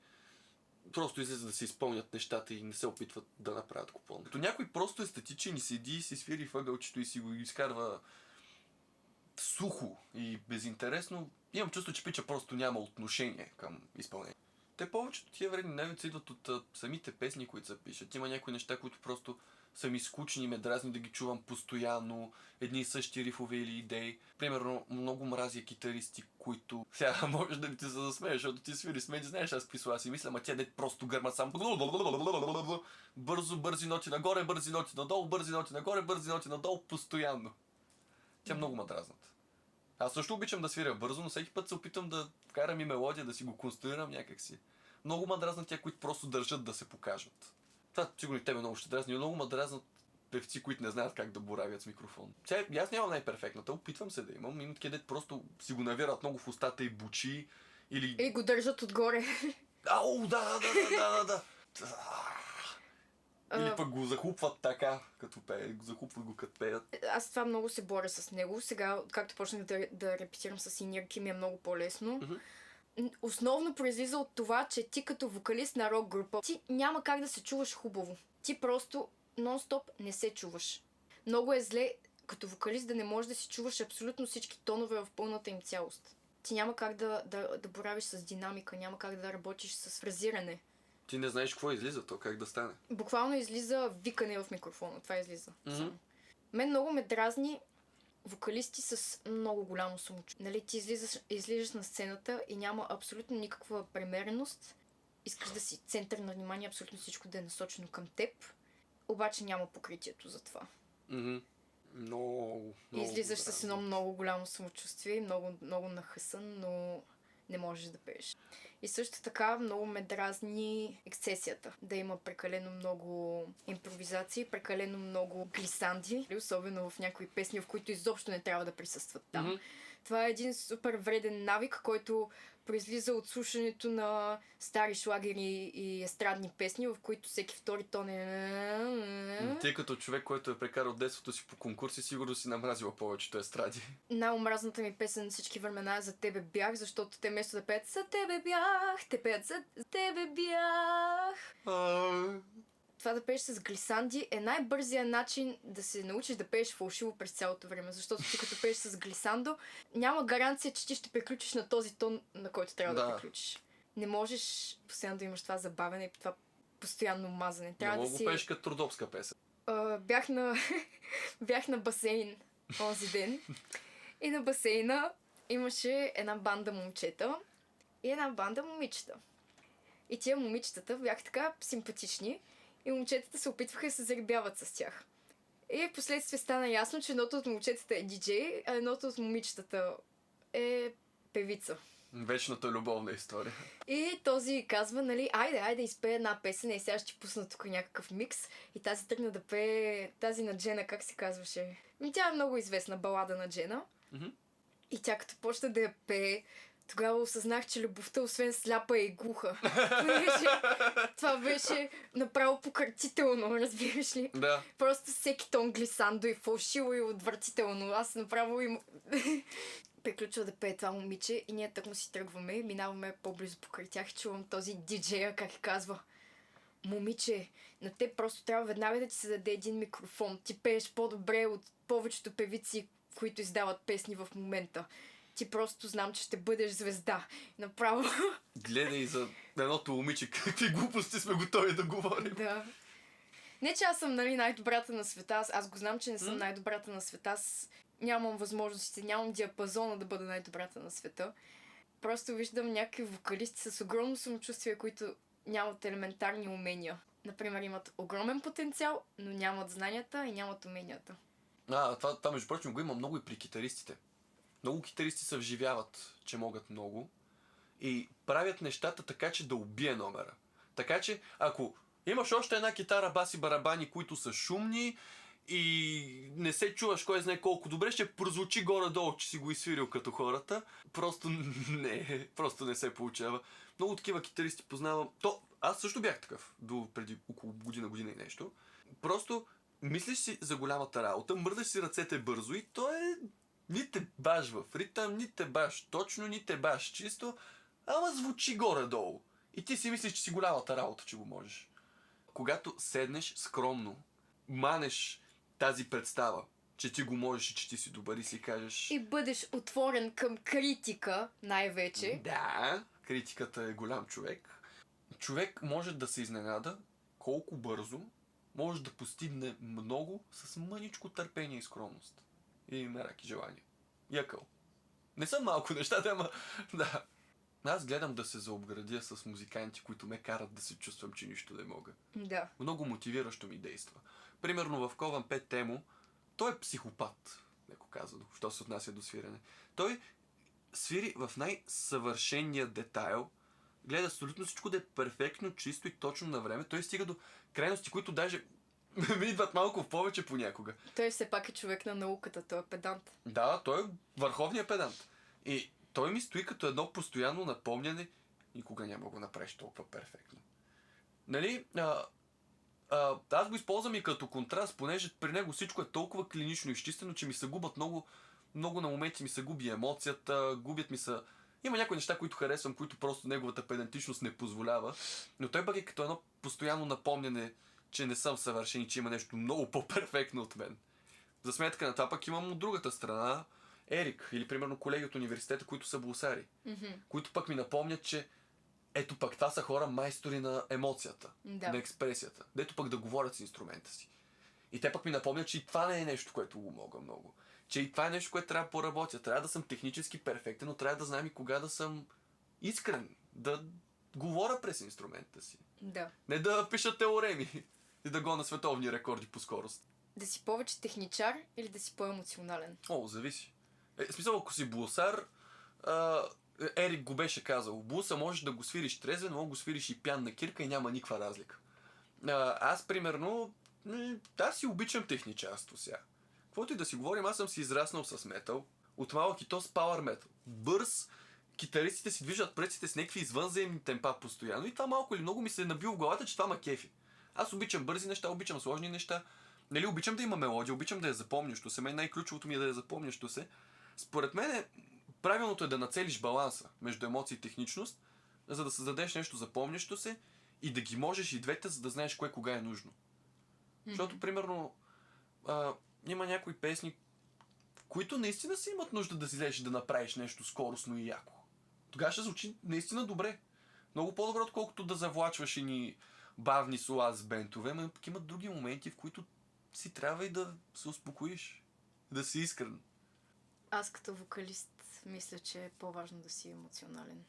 просто излизат да си изпълнят нещата и не се опитват да направят купон. Като някой просто е статичен и седи и си свири въгълчето и си го изкарва сухо и безинтересно, имам чувство, че пича просто няма отношение към изпълнение. Те повечето тия вредни навици идват от самите песни, които се пишат. Има някои неща, които просто са ми скучни и ме дразни да ги чувам постоянно, едни и същи рифове или идеи. Примерно, много мразя китаристи, които сега може да ти се засмееш, защото ти свири с мен, знаеш аз какви слова си мисля, ама тя дет просто гърма сам. Бързи ноти нагоре, бързи ноти надолу, бързи ноти нагоре, бързи ноти надолу, постоянно. Тя много ме дразнат. Аз също обичам да свиря бързо, но всеки път се опитам да вкарам и мелодия, да си го конструирам някакси. Много ме дразнат тя, които просто държат да се покажат. Това сигурно и тебе много ще дразни, но много ме дразнат певци, които не знаят как да боравят с микрофон. Аз нямам най-перфектната, опитвам се да имам. Имам такива, дето просто си го навират много в устата и бучи. Или го държат отгоре. Ау, да. Или пък го захлупват така, като пеят. Захлупват го като пеят. Аз това много се боря с него. Сега, както почнах да репетирам с инирки, ми е много по-лесно. Основно произлиза от това, че ти като вокалист на рок група, ти няма как да се чуваш хубаво. Ти просто нон-стоп не се чуваш. Много е зле като вокалист да не можеш да си чуваш абсолютно всички тонове в пълната им цялост. Ти няма как да боравиш с динамика, няма как да работиш с фразиране. Ти не знаеш какво излиза, то как да стане. Буквално излиза викане в микрофона. Това излиза. Мен много ме дразни вокалисти с много голямо самочувствие. Нали, ти излизаш на сцената и няма абсолютно никаква премереност. Искаш да си център на внимание, абсолютно всичко да е насочено към теб. Обаче няма покритието за това. Много излизаш с едно много голямо самочувствие, много, много нахъсан, но не можеш да пееш. И също така много ме дразни ексцесията. Да има прекалено много импровизации, прекалено много глисанди, особено в някои песни, в които изобщо не трябва да присъстват там. Това е един супер вреден навик, който произлиза от слушането на стари шлагери и естрадни песни, в които всеки втори тон е... Ти като човек, който е прекарал детството си по конкурси, сигурно си намразила повечето естради. Най-омразната ми песен на всички времена е "За тебе бях", защото те вместо да пеят "За тебе бях", те пеят "За тебе бях". Това да пееш с глисанди е най-бързият начин да се научиш да пееш фалшиво през цялото време, защото ти като пееш с глисандо, няма гаранция, че ти ще приключиш на този тон, на който трябва да приключиш. Не можеш постоянно да имаш това забавяне и това постоянно мазане. Трябва да си... пееш като трудовска песен. Бях на басейн онзи ден и на басейна имаше една банда момчета и една банда момичета. И тия момичетата бяха така симпатични и момчетата се опитваха да се заребяват с тях. И в последствие стана ясно, че едното от момчетата е диджей, а едното от момичетата е певица. Вечната любовна история. И този казва, нали, айде, изпее една песен и сега ще ти пусна тук някакъв микс. И тази тръгна да пее тази на Джена, как се казваше? Тя е много известна, балада на Джена. И тя като почна да я пее, тогава осъзнах, че любовта освен сляпа е и глуха. Това беше направо пократително, разбираш ли? Да. Просто всеки тон глисандо и фалшиво и отвратително. Аз направо им... Приключва да пее това момиче и ние тъкмо си тръгваме, минаваме по-близо покрай тях и чувам този диджея как казва: "Момиче, на теб просто трябва веднага да ти се даде един микрофон. Ти пееш по-добре от повечето певици, които издават песни в момента. Ти просто знам, че ще бъдеш звезда." Направо. Гледай за едното момиче, какви глупости сме готови да говорим. Да. Не, че аз съм, нали, най-добрата на света. Аз го знам, че не съм най-добрата на света. Аз нямам възможности, нямам диапазона да бъда най-добрата на света. Просто виждам някакви вокалисти с огромно самочувствие, които нямат елементарни умения. Например, имат огромен потенциал, но нямат знанията и нямат уменията. Това между прочим го има много и при китаристите. Много китаристи се вживяват, че могат много и правят нещата така, че да убие номера. Така че, ако имаш още една китара, бас и барабани, които са шумни и не се чуваш кой знае колко добре, ще прозвучи горе-долу, че си го изсвирил като хората. Просто не се получава. Много такива китаристи познавам. Аз също бях такъв до преди около година и нещо. Просто мислиш си за голямата работа, мърдаш си ръцете бързо и то е... Ни те баш в ритъм, ни те баш точно, ни те баш чисто, ама звучи горе-долу. И ти си мислиш, че си голямата работа, че го можеш. Когато седнеш скромно, манеш тази представа, че ти го можеш и че ти си добър и си кажеш... И бъдеш отворен към критика, най-вече. Да, критиката е голям човек. Човек може да се изненада колко бързо може да постигне много с мъничко търпение и скромност. И мерак и желание. Якъл. Не са малко нещата, ама... Да. Аз гледам да се заобградя с музиканти, които ме карат да се чувствам, че нищо не мога. Да. Много мотивиращо ми действа. Примерно в Кован Пет Темо, той е психопат, леко казано, що се отнася до свирене. Той свири в най-съвършения детайл, гледа абсолютно всичко да е перфектно, чисто и точно на време. Той стига до крайности, които даже ми идват малко в повече понякога. Той все пак е човек на науката, той е педант. Да, той е върховният педант. И той ми стои като едно постоянно напомняне, никога няма го направиш толкова перфектно. Нали, Аз го използвам и като контраст, понеже при него всичко е толкова клинично изчистено, че ми се губят много на моменти ми се губи емоцията, губят ми се... Има някои неща, които харесвам, които просто неговата педантичност не позволява, но той пък е като едно постоянно напомняне, че не съм съвършен и че има нещо много по-перфектно от мен. За сметка на това пък имам от другата страна Ерик или примерно колеги от университета, които са блусари, които пък ми напомнят, че ето пък това са хора майстори на емоцията, на експресията, дето пък да говорят с инструмента си. И те пък ми напомнят, че и това не е нещо, което го мога много. Че и това е нещо, което трябва да поработя. Трябва да съм технически перфектен, но трябва да знам и кога да съм искрен. Да говоря през инструмента си. Да. Не да пиша теореми и да гоня световни рекорди по скорост. Да си повече техничар или да си по-емоционален? Зависи. В смисъл, ако си блусар, Ерик го беше казал. Блуса можеш да го свириш трезвен, но го свириш и пян на кирка и няма никаква разлика. Аз, примерно, аз си обичам техничарство сега. Каквото и да си говорим, аз съм си израснал с метал. От малък и то с пауър метал. Бърз, китаристите си движат пръстите с някакви извънземни темпа постоянно. И това малко или много ми се е набило в главата, че това ма кефи. Аз обичам бързи неща, обичам сложни неща. Нали, обичам да има мелодия, обичам да я запомнящо се. Мен най-ключовото ми е да я запомнящо се. Според мен правилното е да нацелиш баланса между емоции и техничност, за да създадеш нещо запомнящо се и да ги можеш и двете, за да знаеш кое кога е нужно. Защото, примерно, има някои песни, които наистина си имат нужда да си излезеш да направиш нещо скоростно и яко. Тогава ще звучи наистина добре. Много по-добре, отколкото да завлачваш ни бавни сола с бентове, но пък имат други моменти, в които си трябва и да се успокоиш. Да си искрен. Аз като вокалист мисля, че е по-важно да си емоционален.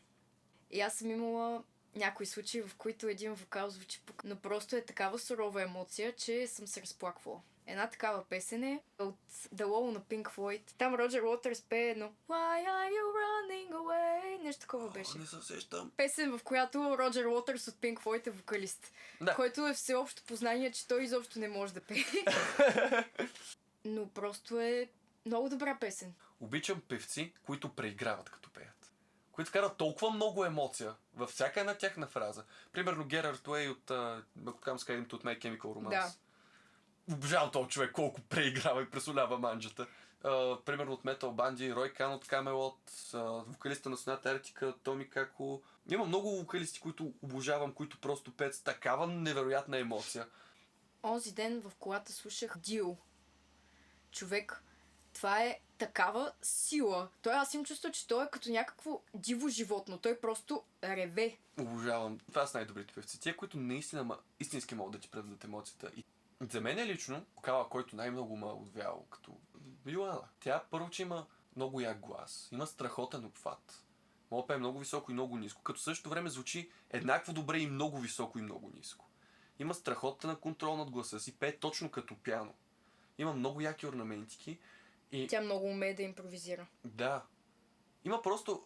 И аз съм имала някои случаи, в които един вокал звучи но просто е такава сурова емоция, че съм се разплаквала. Една такава песен е от The Wall на Pink Floyd. Там Роджер Уотърс пее едно Why are you running away? Нещо такова беше. Не се сещам. Песен, в която Роджер Уотърс от Pink Floyd е вокалист. Да. Който е всеобщо познание, че той изобщо не може да пее. Но просто е много добра песен. Обичам певци, които преиграват като пеят. Които вкарат толкова много емоция във всяка една тяхна фраза. Примерно Герард Уей от Skyrim от My Chemical Romance. Да. Обожавам този човек, колко преиграва и пресолява манджата. Примерно от Metal Bandy, Рой Кан от Камелот, вокалиста на Sonata Arctica, Томи Како. Има много вокалисти, които обожавам, които просто пеят с такава невероятна емоция. Онзи ден в колата слушах Dio. Човек, това е такава сила. Аз им чувствам, че той е като някакво диво животно. Той просто реве. Обожавам. Това са най-добрите певци. Тия, които наистина истински могат да ти предадат емоцията. И за мен е лично вокала, който най-много ме отвял като Йоана. Тя първо, че има много як глас. Има страхотен обхват. Мога да пее много високо и много ниско. Като същото време звучи еднакво добре и много високо и много ниско. Има страхотен контрол над гласа си. Пее точно като пиано. Има много яки орнаментики. И... Тя много умее да импровизира. Да. Има просто...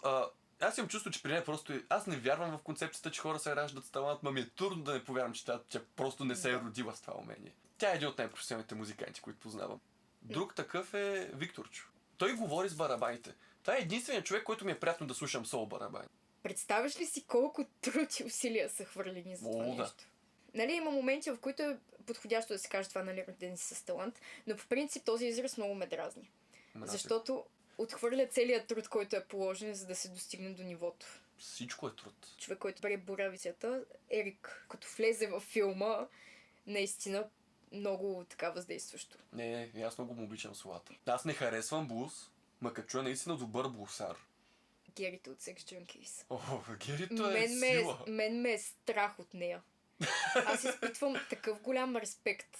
аз имам чувство, че при нея просто... Аз не вярвам в концепцията, че хора се раждат с талант, но ми е трудно да не повярвам, че тя просто не се е родила с това умение. Тя е един от най-професионалните музиканти, които познавам. Друг такъв е Викторчо. Той говори с барабаните. Това е единственият човек, който ми е приятно да слушам соло барабани. Представяш ли си колко труд и усилия са хвърлени за това нещо? Нали, има моменти, в които е подходящо да се каже това, нали, роден си с талант, но по принцип този израз много ме дразни. Защото отхвърля целият труд, който е положен, за да се достигне до нивото. Всичко е труд. Човек, който бре боравицата, Ерик, като влезе във филма, наистина много така въздействащо. Не, аз много му обичам солата. Аз не харесвам блуз, макар чуя наистина добър блусар. Герито от Sex Junkies. Герито е сила. Мен ме е страх от нея. Аз изпитвам такъв голям респект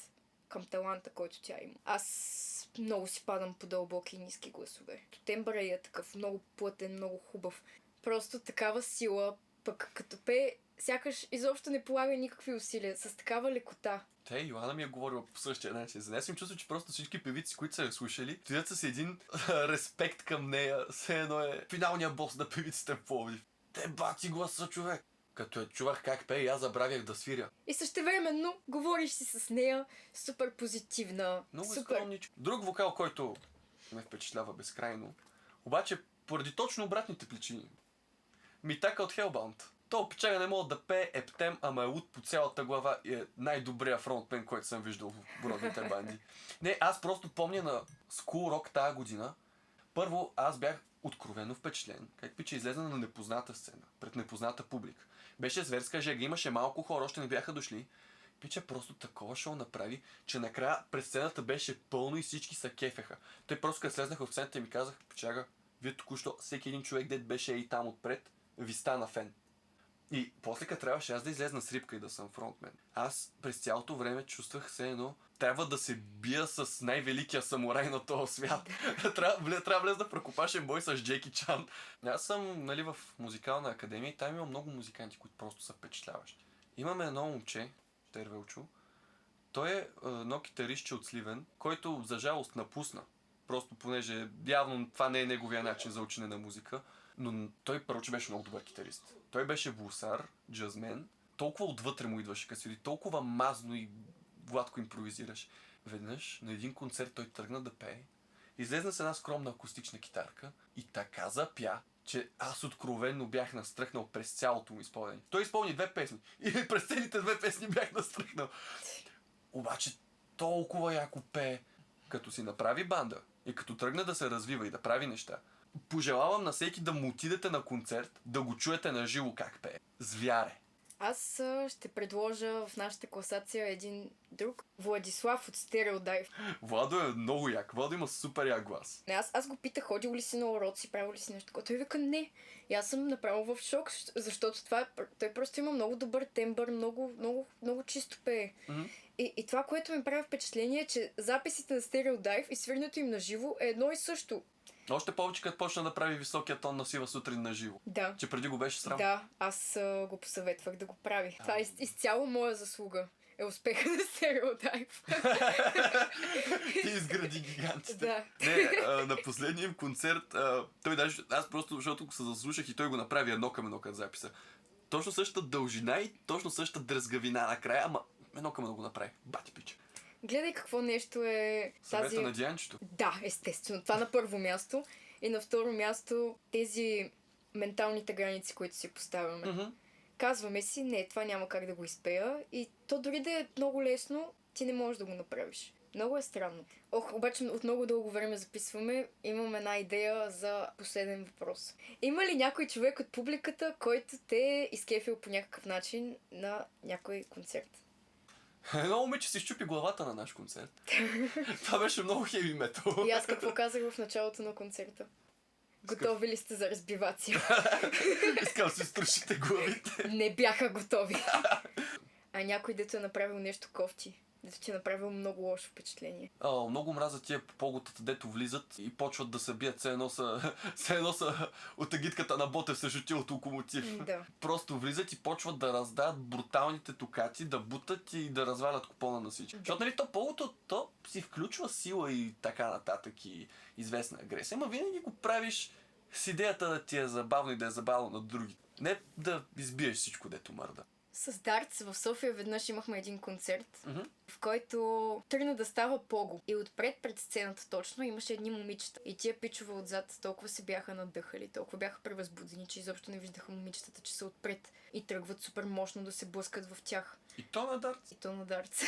към таланта, който тя има. Аз много си падам по дълбоки и ниски гласове. Тембъра е такъв много плътен, много хубав. Просто такава сила, пък като пее, сякаш изобщо не полага никакви усилия, с такава лекота. Йоанна ми е говорила по същия начин. За нея съм чувствал, че просто всички певици, които са я слушали, стоят с един респект към нея. Все едно е финалният бос на певиците в Пловдив. Те бати гласа, човек! Като я чувах как пее, аз забравях да свиря. И същевременно говориш си с нея, супер позитивна. Много скромничко. Друг вокал, който ме впечатлява безкрайно, обаче поради точно обратните причини. Митака от Hellbound. То печага не мога да пее ептем, ама е луд по цялата глава и е най-добрия фронтмен, който съм виждал в бродните банди. Не, аз просто помня на School Rock тази година. Първо, аз бях откровено впечатлен, как пича излезе на непозната сцена, пред непозната публика. Беше зверска жега, имаше малко хора, още не бяха дошли. Пича просто такова шоу направи, че накрая през сцената беше пълно и всички се кефеха. Той просто като слезнаха в сцената и ми казах, пичага, вие току-що всеки един човек, дет беше и там отпред, ви стана фен. И после като трябваше аз да излезна с рибка и да съм фронтмен. Аз през цялото време чувствах се едно, трябва да се бия с най-великия самурай на този свят. трябва да влезна в ръкопашен бой с Джеки Чан. Аз съм нали, в музикална академия и там има много музиканти, които просто са впечатляващи. Имаме едно момче, Тервелчо. Той е едно китаристче от Сливен, който за жалост напусна. Просто понеже явно това не е неговия начин за учене на музика. Но той първо, че беше много добър китарист. Той беше блусар, джазмен. Толкова отвътре му идваше, като свири, толкова мазно и гладко импровизираш. Веднъж на един концерт той тръгна да пее. Излезна с една скромна акустична китарка и така запя, че аз откровенно бях настръхнал през цялото му изпълнение. Той изпълни 2 песни и през целите 2 песни бях настръхнал. Обаче толкова яко пее, като си направи банда и като тръгна да се развива и да прави неща. Пожелавам на всеки да му отидете на концерт, да го чуете на живо как пее. Звяре! Аз ще предложа в нашата класация един друг, Владислав от Стереодайв. Владо е много як. Владо има супер як глас. Аз го питах, ходил ли си на уроци, правил ли си нещо такова. Той вика не. И аз съм направо в шок, защото той просто има много добър тембър, много чисто пее. Mm-hmm. И това, което ми прави впечатление е, че записите на Стереодайв и свирането им на живо е едно и също. Още повече, като почна да прави високия тон на Сива сутрин на живо. Да. Че преди го беше срам. Да, аз го посъветвах да го прави. Това е изцяло моя заслуга. Е успеха на Стереодайв. Ти изгради гигантите. Да. Не, на последния им концерт, той даже, аз просто, защото се заслушах и той го направи едно към едно като записа. Точно същата дължина и точно същата дръзгавина накрая, ама едно към едно го направи. Бати пича. Гледай какво нещо е Съвета тази... на Дианчето. Да, естествено. Това на първо място. И на второ място тези менталните граници, които си поставяме. Mm-hmm. Казваме си, не, това няма как да го изпея. И то дори да е много лесно, ти не можеш да го направиш. Много е странно. Обаче от много дълго време записваме. Имам една идея за последен въпрос. Има ли някой човек от публиката, който те е изкефил по някакъв начин на някой концерт? Едно момиче си щупи главата на наш концерт. Това беше много хеви метал. И аз какво казах в началото на концерта? Готови ли сте за разбивация? Искам да си струшите главите. Не бяха готови. А някой, дето е направил нещо кофти. Дето ти е направил много лошо впечатление. Много мразя тия поготата, дето влизат и почват да се бият, все едно са от агитката на Ботев срещу тия от локомотив. Да. Просто влизат и почват да раздават бруталните токати, да бутат и да развалят купона на всички. Да. Защото нали погото, то си включва сила и така нататък и известна агресия, ама винаги го правиш с идеята да ти е забавно и да е забавно на други. Не да избиеш всичко, дето мърда. С Дартс в София веднъж имахме един концерт, Mm-hmm. в който тръгна да става пого. И отпред пред сцената точно имаше едни момичета. И тия пичове отзад толкова се бяха надъхали, толкова бяха превъзбудени, че изобщо не виждаха момичетата, че са отпред и тръгват супер мощно да се блъскат в тях. И то на Дартс. И то на Дартс.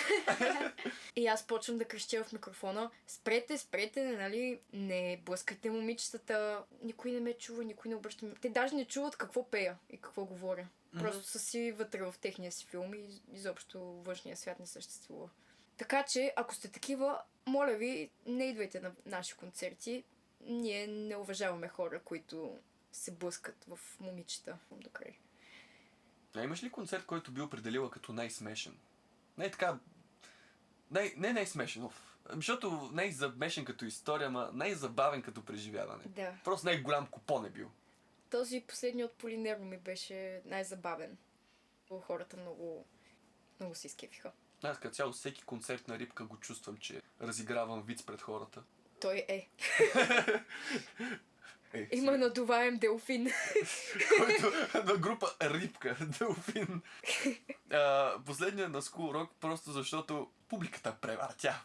И аз почвам да крещя в микрофона: спрете, нали, не блъскайте момичетата. Никой не ме чува, никой не обръща. Те даже не чуват какво пея и какво говоря. Просто са си вътре в техния си филм и изобщо външния свят не съществува. Така че, ако сте такива, моля ви, не идвайте на наши концерти. Ние не уважаваме хора, които се блъскат в момичета до край. А имаш ли концерт, който би определила като най-смешен? Не така... Не най-смешен, защото най-замешен като история, ама най-забавен като преживяване. Да. Просто най-голям купон е бил. Този последния от Полинерно ми беше най-забавен. Хората много се изкефиха. Аз като цяло всеки концерт на Рибка го чувствам, че разигравам виц пред хората. Той е. Има надуваем делфин. Който на група Рибка, делфин. Последния на School Rock, просто защото публиката превъртя.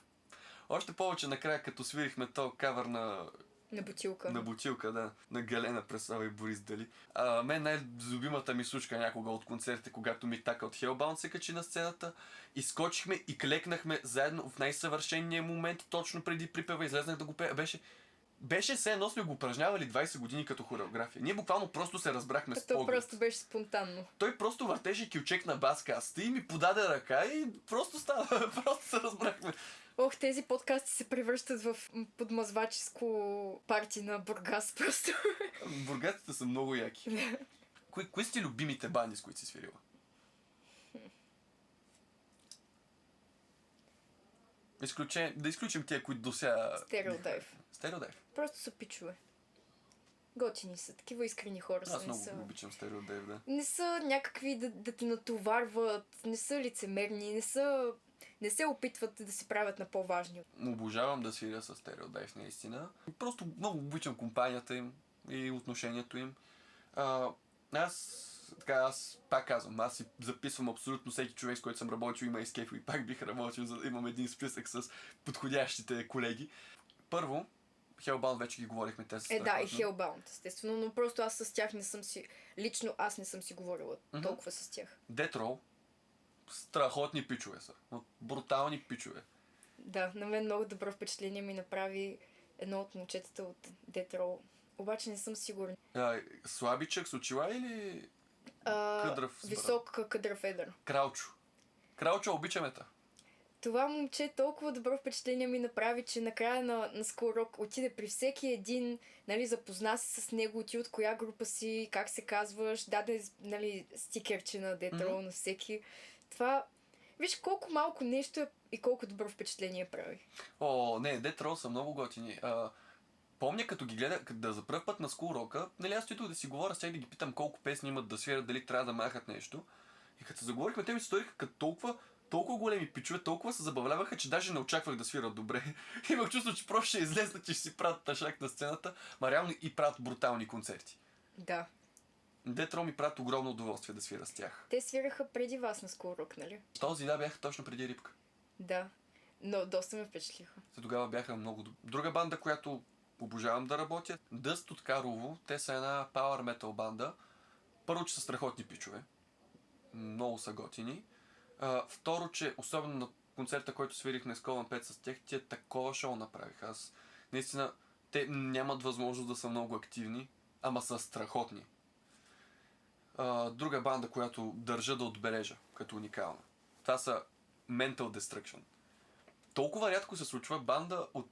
Още повече накрая, като свирихме то кавър на На бутилка. На бутилка, да. На Галена Преслава и Борис Дали. Мен най-любимата ми случка някога от концертите, когато Митака от Hellbound се качи на сцената. Изскочихме и клекнахме заедно в най-съвършения момент, точно преди припева, излезнах да го пея. Беше все едно сме го упражнявали 20 години като хореография. Ние буквално просто се разбрахме с поглед. Просто беше спонтанно. Той просто въртеше кючек на баскаста и ми подаде ръка и просто става. Просто се разбрахме. Ох, тези подкасти се превръщат в подмазваческо парти на Бургас просто. Бургаците са много яки. Кои са ти любимите банди, с които си свирила? Да изключим тия, които досега... Стереодайв. Стереодайв. Просто са пичове. Готини са, такива искрени хора са. Аз много обичам Стереодайв, да. Не са някакви да ти натоварват, не са лицемерни, не се опитват да се правят на по-важни. Обожавам да свиря с Стереодайв, наистина. Просто много обичам компанията им и отношението им. Аз пак казвам, аз си записвам абсолютно всеки човек, с който съм работил, има изкеф и пак бих работил, за да имам един списък с подходящите колеги. Първо, Hellbound вече ги говорихме, те са да, и Hellbound, естествено, но просто аз с тях не съм си говорила толкова с тях. Death Row, страхотни пичове са, брутални пичове. Да, на мен много добро впечатление ми направи едно от момчетата от Death Row, обаче не съм сигурна. Слабичък с очила или къдрав? Висок къдрав едър. Краучо, обичаме те. Това момче толкова добро впечатление ми направи, че накрая на School Rock отиде при всеки един, нали, запозна се с него, ти от коя група си, как се казваш, даде, нали, стикерче на Death Row на всеки. Това, виж колко малко нещо е и колко добро впечатление прави. Не, Death Row са много готини. Помня, като ги гледах за пръв път на School Rock, нали, аз стоитох да си говоря, сега да ги питам колко песни имат да свирят, дали трябва да махат нещо. И като се заговорихме, те ми се сториха като толкова големи пичове, толкова се забавляваха, че даже не очаквах да свират добре. Имах чувство, че просто ще излезнат, че ще си правят тъшак на сцената, ма реално и правят брутални концерти. Да. Death Row ми правят огромно удоволствие да свира с тях. Те свираха преди вас на School Rock, нали? Този бяха точно преди Рипка. Да, но доста ме впечатлиха. Тогава бяха много добри. Друга банда, която обожавам да работя, Dust от Карлово. Те са една power metal банда. Първо, че са страхотни пичове. Много са готини. Второ, че особено на концерта, който свирихме с Колан 5 с тях, тия такова шоу направих. Аз наистина, те нямат възможност да са много активни, ама са страхотни. Друга банда, която държа да отбележа като уникална. Това са Mental Destruction. Толкова рядко се случва банда от...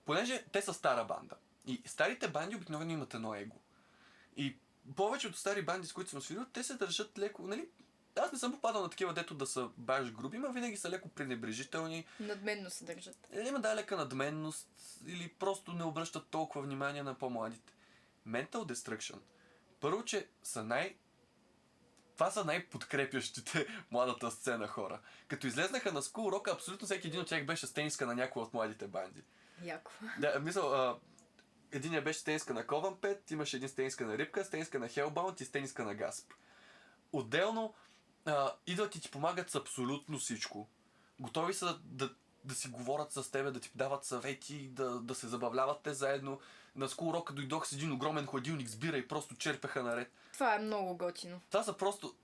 Понеже те са стара банда. И старите банди обикновено имат едно его. И повечето стари банди, с които съм свирил, те се държат леко, нали? Аз не съм попадал на такива, дето да са баш груби, но винаги са леко пренебрежителни. Надменно се държат. Има далека надменност или просто не обръщат толкова внимание на по-младите. Mental Destruction. Първо, че са това са най-подкрепящите младата сцена хора. Като излезнаха на School Rock, абсолютно всеки един от тях беше стениска на някоя от младите банди. Яко. Да, единия беше стениска на Кован 5, имаше един стениска на Рипка, стениска на Hellbound и стениска на Gasp. Отделно идват и ти помагат с абсолютно всичко. Готови са да си говорят с тебе, да ти дават съвети, да се забавляват те заедно. На School Rock дойдох с един огромен хладилник с бира и просто черпеха наред. Това е много готино. Това са просто...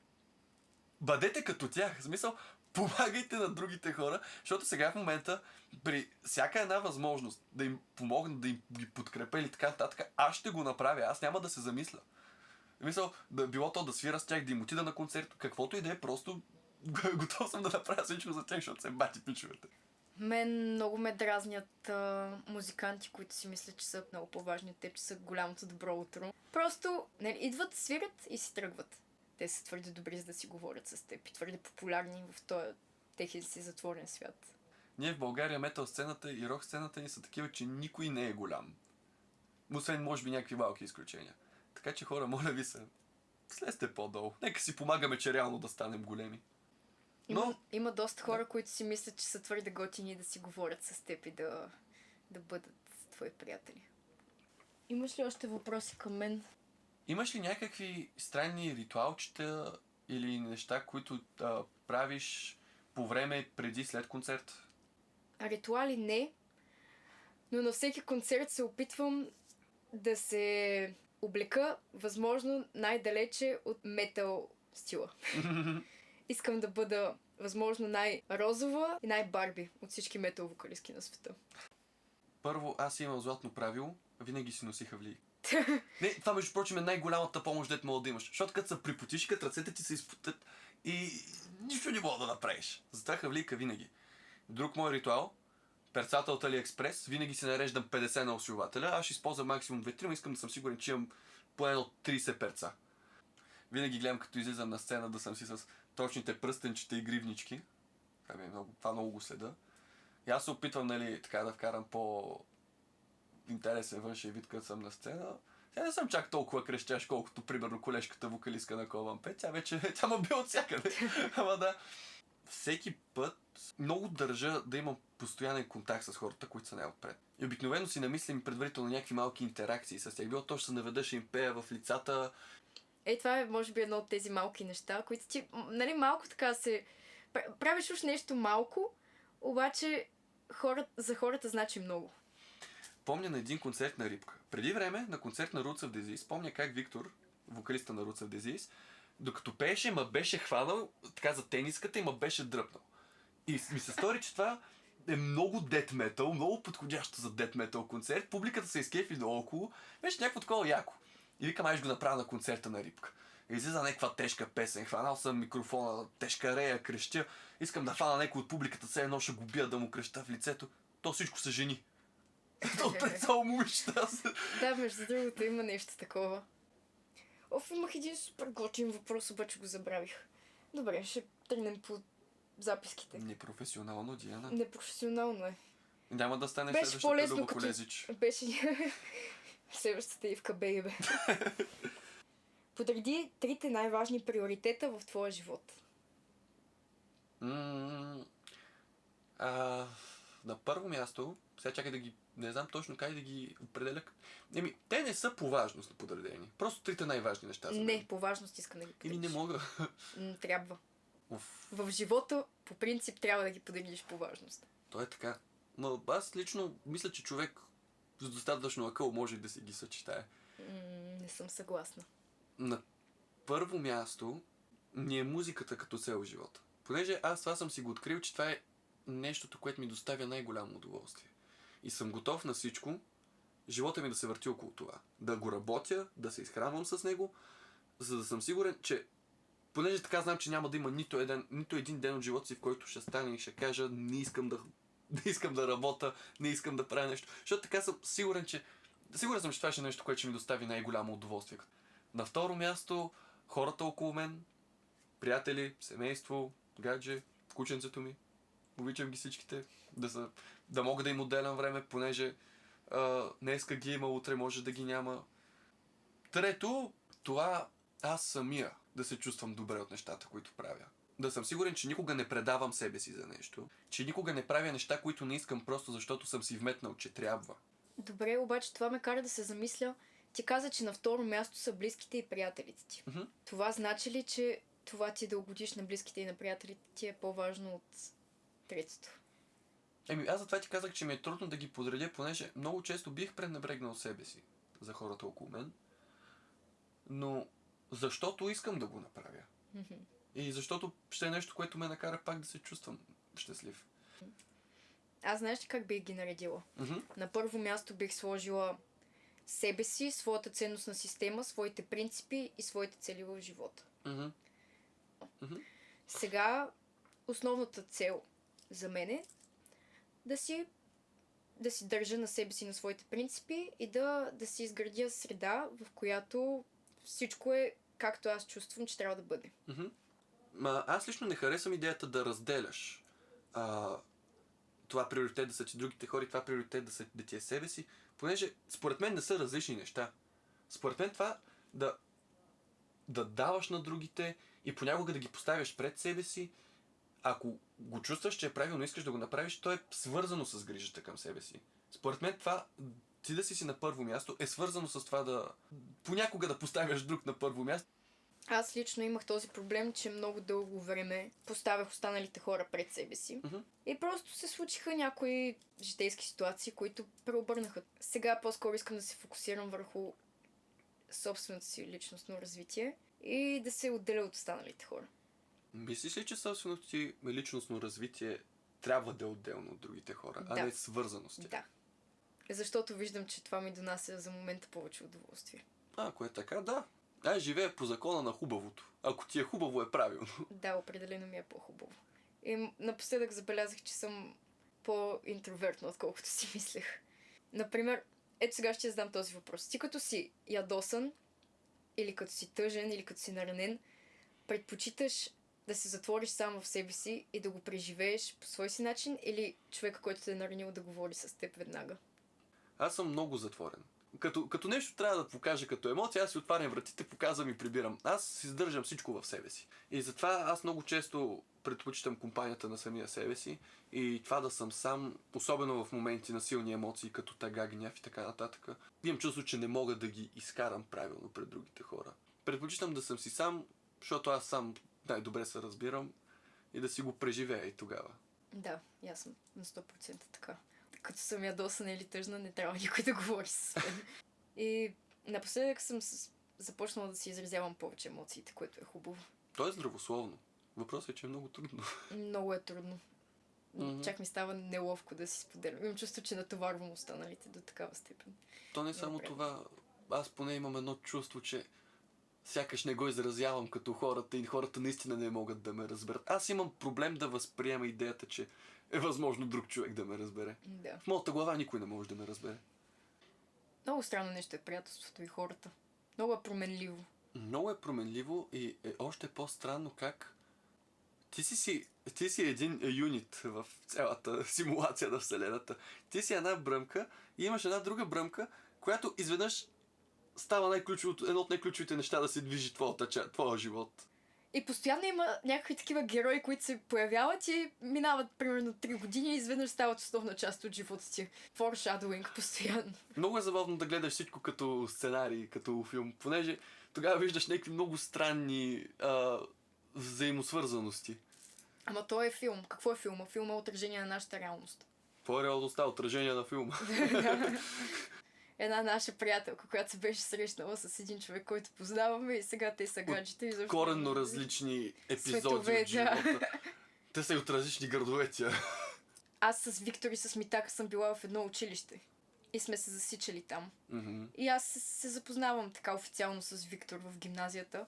Бъдете като тях. В смисъл, помагайте на другите хора, защото сега в момента при всяка една възможност да им помогна, да им ги подкрепя или така нататък, аз ще го направя. Аз няма да се замисля. Мисъл, било то да свира с тях, да им отида на концерт, каквото и да е, просто готов съм да направя всичко за тях, защото се бати пичовете. Мен много ме дразнят музиканти, които си мислят, че са много по-важни от теб, че са голямото добро утро. Просто идват, свирят и си тръгват. Те са твърде добри, за да си говорят с теб и твърде популярни в този техен си затворен свят. Ние в България метал сцената и рок сцената ни са такива, че никой не е голям. Освен може би някакви малки изключения. Така че хора, моля ви се, слезте по-долу. Нека си помагаме, че реално да станем големи. Има доста хора, които си мислят, че са твърде готини да си говорят с теб и да бъдат твои приятели. Имаш ли още въпроси към мен? Имаш ли някакви странни ритуалчета или неща, които правиш по време, преди, след концерт? Ритуали не, но на всеки концерт се опитвам да се облека възможно най-далече от метал стила. Искам да бъда възможно най-розова и най-барби от всички метал вокалистки на света. Първо, аз имам златно правило, винаги си носи хавлии. Не, това между прочим е най-голямата помощ, дето мога да имаш. Защото като се припотиш, като ръцете ти се изпотят и нищо не мога да направиш. Затова хавлийка винаги. Друг мой ритуал, перцата от AliExpress, винаги си нареждам 50 на усилвателя, аз ще използвам максимум 2-3, но искам да съм сигурен, че имам поне от 30 перца. Винаги гледам като излизам на сцена да съм си с точните пръстенчета и гривнички. Това много го следа. И аз се опитвам, нали, така да вкарам по-интересен външен вид, като съм на сцена. Тя не съм чак толкова крещящ, колкото, примерно, колежката вокалистка на Колван Пет. Тя вече, тя ме бил от всякъде. Ама да. Всеки път много държа да имам постоянен контакт с хората, които са най-отпред. И обикновено си намислим предварително някакви малки интеракции с тях. Било то, ще се наведеш им пея в лицата. Това е, може би, едно от тези малки неща, които ти, нали, малко така се... Правиш уж нещо малко, обаче за хората значи много. Помня на един концерт на Рипка. Преди време, на концерт на Roots of Disease, помня как Виктор, вокалиста на Roots of Disease, докато пееше, ма беше хванал така за тениската и ма беше дръпнал. И ми се стори, че това е много дет метал, много подходящо за дет метал концерт. Публиката се изкефи наоколо. Беше някакво такова яко. И викам, ай ще го направя на концерта на Рипка. Излиза някаква тежка песен, хванал съм микрофона, тежка рея, крещя. Искам да фана някой от публиката, все едно ще го бия да му креща в лицето. То всичко са жени. Отпред само момичета. Да, между другото има нещо такова. Имах един супер готин въпрос, обаче го забравих. Добре, ще тръгнем по записките. Непрофесионално, Диана. Непрофесионално е. Няма да стане Беше следващата по-лесно, Любо като... Колезич. Беше... Следващата Ивка Бейбе. Подреди 3 най-важни приоритета в твоя живот. На първо място, сега чакай да ги... Не знам точно как да ги определя. Те не са по важност подредени. Просто 3 най-важни неща за мен. Не, по важност искам да ги подредиш. Не мога. Трябва. Уф. В живота, по принцип, трябва да ги подредиш по важност. То е така. Но аз лично мисля, че човек с достатъчно акъл може да си ги съчетае. Не съм съгласна. На първо място ни е музиката като цел в живота. Понеже аз това съм си го открил, че това е нещото, което ми доставя най-голямо удоволствие. И съм готов на всичко, живота ми да се върти около това. Да го работя, да се изхранвам с него, за да съм сигурен, че понеже така знам, че няма да има нито един ден от живота си, в който ще стане и ще кажа не искам да работя, не искам да правя нещо. Защото така съм сигурен, че това ще е нещо, което ще ми достави най-голямо удоволствие. На второ място, хората около мен, приятели, семейство, гадже, кученцето ми. Обичам ги всичките. Да мога да им отделям време, понеже днеска ги има, утре може да ги няма. Трето, това аз самия да се чувствам добре от нещата, които правя. Да съм сигурен, че никога не предавам себе си за нещо. Че никога не правя неща, които не искам просто защото съм си вметнал, че трябва. Добре, обаче това ме кара да се замисля. Ти каза, че на второ място са близките и приятелите ти. Mm-hmm. Това значи ли, че това ти да угодиш на близките и на приятелите ти е по-важно от третото? Аз затова ти казах, че ми е трудно да ги подредя, понеже много често бих пренебрегнал себе си за хората около мен. Но защото искам да го направя. Mm-hmm. И защото ще е нещо, което ме накара пак да се чувствам щастлив. Аз знаеш ли как бих ги наредила? Mm-hmm. На първо място бих сложила себе си, своята ценностна система, своите принципи и своите цели в живота. Mm-hmm. Mm-hmm. Сега основната цел за мен е да си държа на себе си, на своите принципи и да си изградя среда, в която всичко е както аз чувствам, че трябва да бъде. Mm-hmm. Аз лично не харесвам идеята да разделяш това приоритет да са ти другите хора и това приоритет да ти е себе си, понеже според мен не са различни неща. Според мен това да даваш на другите и понякога да ги поставяш пред себе си, ако го чувстваш, че е правилно, искаш да го направиш, то е свързано с грижата към себе си. Според мен това, ти да си на първо място, е свързано с това понякога да поставяш друг на първо място. Аз лично имах този проблем, че много дълго време поставях останалите хора пред себе си. И просто се случиха някои житейски ситуации, които преобърнаха. Сега по-скоро искам да се фокусирам върху собственото си личностно развитие и да се отделя от останалите хора. Мислиш ли, че собственото ти личностно развитие трябва да е отделно от другите хора, а Да. не е свързано с тях? Да. Защото виждам, че това ми донася за момента повече удоволствие. Ако е така, да. Аз живея по закона на хубавото. Ако ти е хубаво, е правилно. Да, определено ми е по-хубаво. И напоследък забелязах, че съм по-интровертна, отколкото си мислех. Например, ето сега ще задам този въпрос. Ти като си ядосан, или като си тъжен, или като си наранен, предпочиташ да се затвориш сам в себе си и да го преживееш по свой си начин, или човека, който те е наранил, да говори с теб веднага? Аз съм много затворен. Като нещо трябва да покажа като емоция, аз си отварям вратите, показвам и прибирам. Аз си задържам всичко в себе си. И затова аз много често предпочитам компанията на самия себе си и това да съм сам, особено в моменти на силни емоции, като тъга, гняв и така нататък. Имам чувство, че не мога да ги изкарам правилно пред другите хора. Предпочитам да съм си сам, защото аз сам най-добре се разбирам и да си го преживея и тогава. Да, аз съм на 100% така. Като съм ядосана или тъжна, не трябва никой да говори с мен. И напоследък съм започнала да си изразявам повече емоциите, което е хубаво. То е здравословно. Въпросът е, че е много трудно. Много е трудно. Чак ми става неловко да си споделям. Имам чувство, че натоварвам останалите до такава степен. То не само това. Аз поне имам едно чувство, че сякаш не го изразявам като хората и хората наистина не могат да ме разберат. Аз имам проблем да възприема идеята, че е възможно друг човек да ме разбере. Да. В моята глава никой не може да ме разбере. Много странно нещо е приятелството и хората. Много е променливо. Много е променливо и е още по-странно как ти си един юнит в цялата симулация на Вселената. Ти си една бръмка и имаш една друга бръмка, която изведнъж става едно от най-ключовите неща да се движи твоя живот. И постоянно има някакви такива герои, които се появяват и минават примерно 3 години и изведнъж стават основна част от живота ти. Foreshadowing постоянно. Много е забавно да гледаш всичко като сценарий, като филм, понеже тогава виждаш някакви много странни взаимосвързаности. Ама то е филм. Какво е филма? Филма е отражение на нашата реалност. Това е реалността, отражение на филма. Една наша приятелка, която се беше срещнала с един човек, който познаваме и сега те са гаджета и защо... Коренно различни епизоди Светове, от живота. Те са и от различни градове тя. Аз с Виктор и с Митака съм била в едно училище. И сме се засичали там. И аз се запознавам така официално с Виктор в гимназията.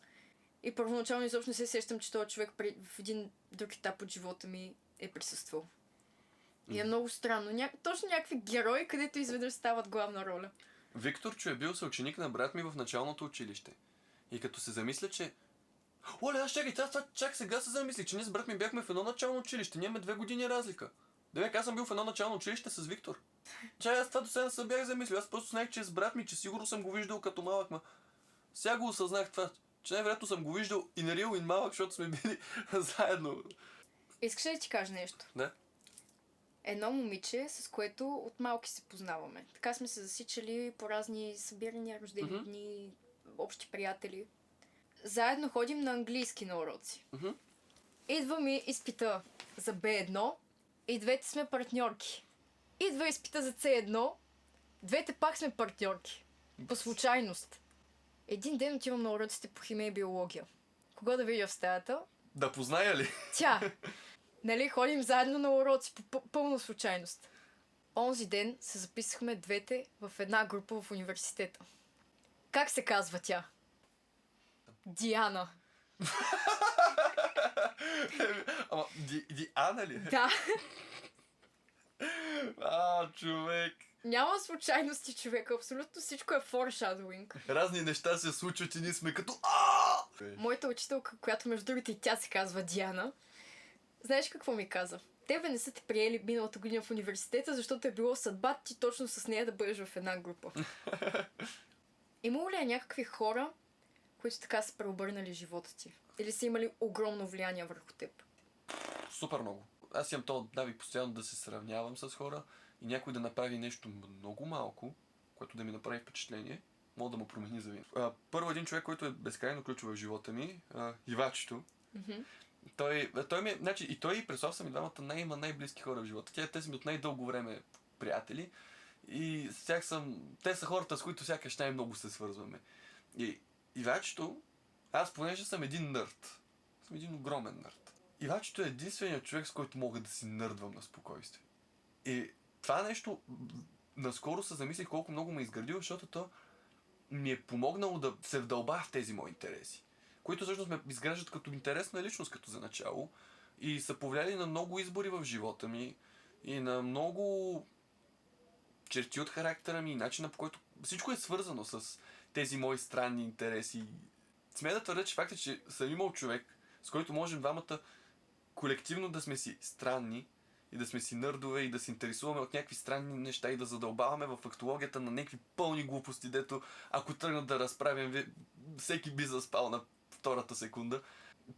И първоначално изобщо не се сещам, че този човек в един друг етап от живота ми е присъствал. И е много странно. Точно някакви герои, където изведнъж стават главна роля. Виктор, че е бил съученик на брат ми в началното училище. И като се замисля, че... Оле, аз чак сега се замислих, че ние с брат ми бяхме в едно начално училище. Ние имаме 2 години разлика. Девек, аз съм бил в едно начално училище с Виктор. Аз това до сега не се бях замислил. Аз просто знаех, че е с брат ми, че сигурно съм го виждал като малък, сега го осъзнах това, че най-вероятно съм го виждал и на Рил, и малък, защото сме били заедно. Искаш ли да ти кажа нещо? Да. Едно момиче, с което от малки се познаваме. Така сме се засичали по разни събирания, рождени дни, общи приятели. Заедно ходим на английски на уроци. Идва ми изпита за B1 и двете сме партньорки. Идва изпита за C1, двете пак сме партньорки. По случайност. Един ден отивам на уроците по химия и биология. Кога да видя в стаята? Да позная ли? Тя. Нали, ходим заедно на уроци по пълна случайност. Онзи ден се записахме двете в една група в университета. Как се казва тя? Диана. Ама, Диана ли? Да. Човек. Няма случайности, човек. Абсолютно всичко е foreshadowing. Разни неща се случват и ние сме като Моята учителка, която между другите и тя се казва Диана, знаеш какво ми каза? Тебе не са те приели миналата година в университета, защото е било съдба ти точно с нея да бъдеш в една група. Имало ли е някакви хора, които така са преобърнали живота ти? Или са имали огромно влияние върху теб? Супер много. Аз имам този навик постоянно да се сравнявам с хора и някой да направи нещо много малко, което да ми направи впечатление мога да му промени за винаги. Първо един човек, който е безкрайно ключов в живота ми, Ивачето. Мгм. Той ми е, значи, и той и Пресов са ми двамата най-близки хора в живота. Те са ми от най-дълго време приятели. И с тях те са хората, с които сякаш най-много се свързваме. И Ивачето, аз понеже съм един нърд. Съм един огромен нърд. Ивачето е единственият човек, с който мога да си нърдвам на спокойствие. И това нещо наскоро се замислих колко много ме изградило, защото то ми е помогнало да се вдълба в тези мои интереси, които всъщност ме изграждат като интересна личност като за начало и са повлияли на много избори в живота ми и на много черти от характера ми и начина, по който всичко е свързано с тези мои странни интереси. Смея да твърдя, че факт е, че съм имал човек, с който можем двамата колективно да сме си странни и да сме си нърдове и да се интересуваме от някакви странни неща и да задълбаваме в фактологията на някакви пълни глупости, дето ако тръгнат да разправим, всеки би заспал на втората секунда.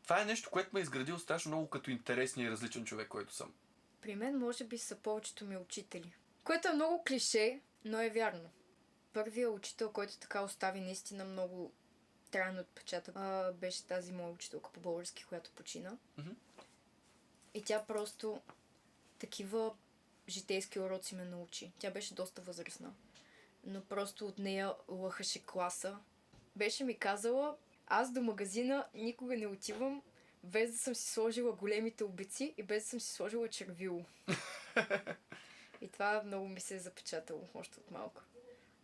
Това е нещо, което ме е изградило страшно много като интересния и различен човек, който съм. При мен може би са повечето ми учители. Което е много клише, но е вярно. Първият учител, който така остави наистина много траен отпечатък, беше тази моя учителка по български, която почина. Мгм. И тя просто такива житейски уроци ме научи. Тя беше доста възрастна. Но просто от нея лъхаше класа. Беше ми казала, аз до магазина никога не отивам, без да съм си сложила големите обици и без да съм си сложила червило. И това много ми се е запечатало още от малко.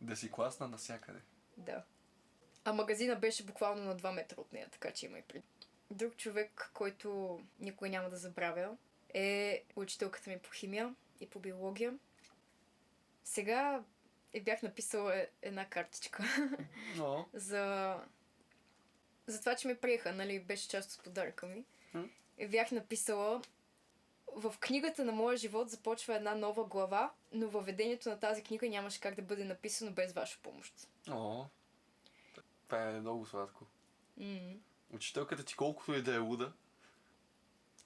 Да си класна навсякъде. Да. А магазина беше буквално на 2 метра от нея, така че има и пред. Друг човек, който никой няма да забравя, е учителката ми по химия и по биология. Сега бях написала една картичка Но... за това, че ме приеха, нали, беше част от подаръка ми. И бях написала: в книгата на моя живот започва една нова глава, но във ведението на тази книга нямаше как да бъде написано без ваша помощ. О, това е много сладко. М. Учителката ти колкото и да е луда.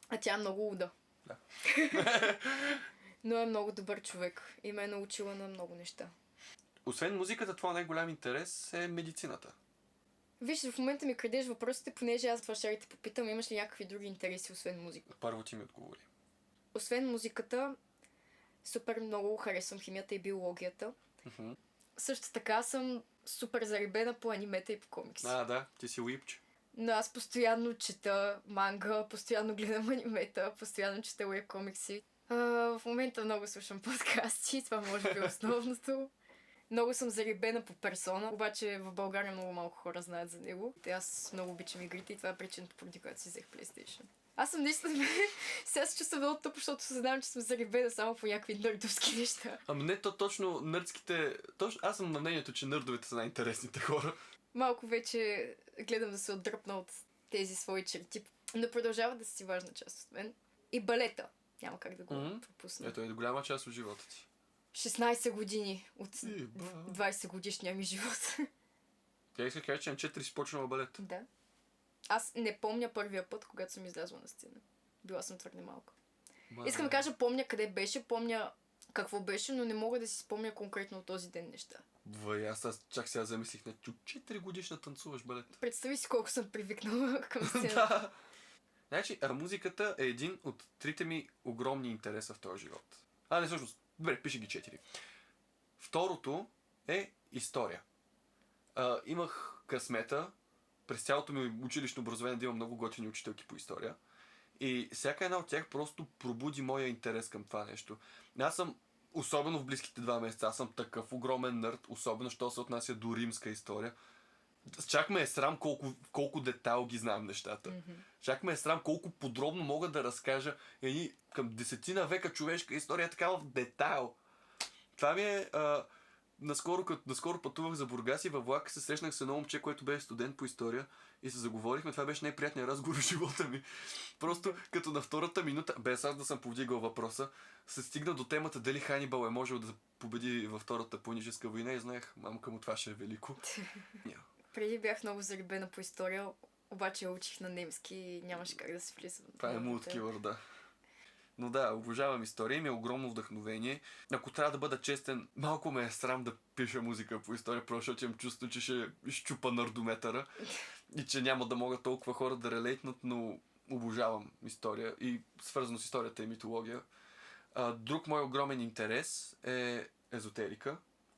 А тя е много луда. Да. Но е много добър човек и ме е научила на много неща. Освен музиката, твой най-голям интерес е медицината. Виж, в момента ми крадеш въпросите, понеже аз това ще те попитам, имаш ли някакви други интереси, освен музика? Първо ти ми отговори. Освен музиката, супер много харесвам химията и биологията. Uh-huh. Също така съм супер заребена по анимета и по комикси. Да, ти си уипче. Но аз постоянно чета манга, постоянно гледам анимета, постоянно чета уеб комикси. В момента много слушам подкасти, това може би е основното. Много съм заребена по Персона, обаче в България много малко хора знаят за него. Аз много обичам игрите и това е причината, поради която си взех PlayStation. Аз съм наистина... Сега се чувствам много тъпо, защото съзнавам, че съм заребена само по някакви нърдовски неща. Ама не, точно нърдските... Аз съм на мнението, че нърдовете са най-интересните хора. Малко вече гледам да се отдръпна от тези свои черти, но продължава да си важна част от мен. И балета. Няма как да го пропусна. Ето е голяма част от живота ти. 16 години от 20 годишния ми живот. Тя иска да кажа, че на 4 си почнала балет. Да. Аз не помня първия път, когато съм излязла на сцена. Била съм твърде малка. Искам да кажа, помня къде беше, помня какво беше, но не мога да си спомня конкретно от този ден неща. Аз чак сега замислих, на 4 годишна танцуваш балет. Представи си колко съм привикнала към сцената. Да. Значи, музиката е един от трите ми огромни интереса в този живот. Не, всъщност, добре, пише ги 4. Второто е история. Имах късмета през цялото ми училищно образование да имам много готини учителки по история. И всяка една от тях просто пробуди моя интерес към това нещо. Аз съм, особено в близките 2 месеца, аз съм такъв огромен нърд, особено що се отнася до римска история. Чак ме е срам колко детайл ги знам нещата. Чак ме е срам колко подробно мога да разкажа към 10 века човешка история, така в детайл. Това ми е... Наскоро пътувах за Бургас и във влака се срещнах с едно момче, което беше студент по история и се заговорихме. Това беше най-приятният разговор в живота ми. Просто като на втората минута, без аз да съм повдигал въпроса, се стигна до темата дали Ханибал е можел да победи във Втората пуническа война и знаех, мамка му, това ще е велико. Преди бях много заребена по история, обаче учих на немски и нямаше как да се влизам. Това е мулткилър, да. Но да, обожавам история, ми е огромно вдъхновение. Ако трябва да бъда честен, малко ме е срам да пиша музика по история, просто защото имам чувство, че ще изчупа нардометъра и че няма да могат толкова хора да релейтнат, но обожавам история и свързано с историята и митология. Друг мой огромен интерес е езотерика.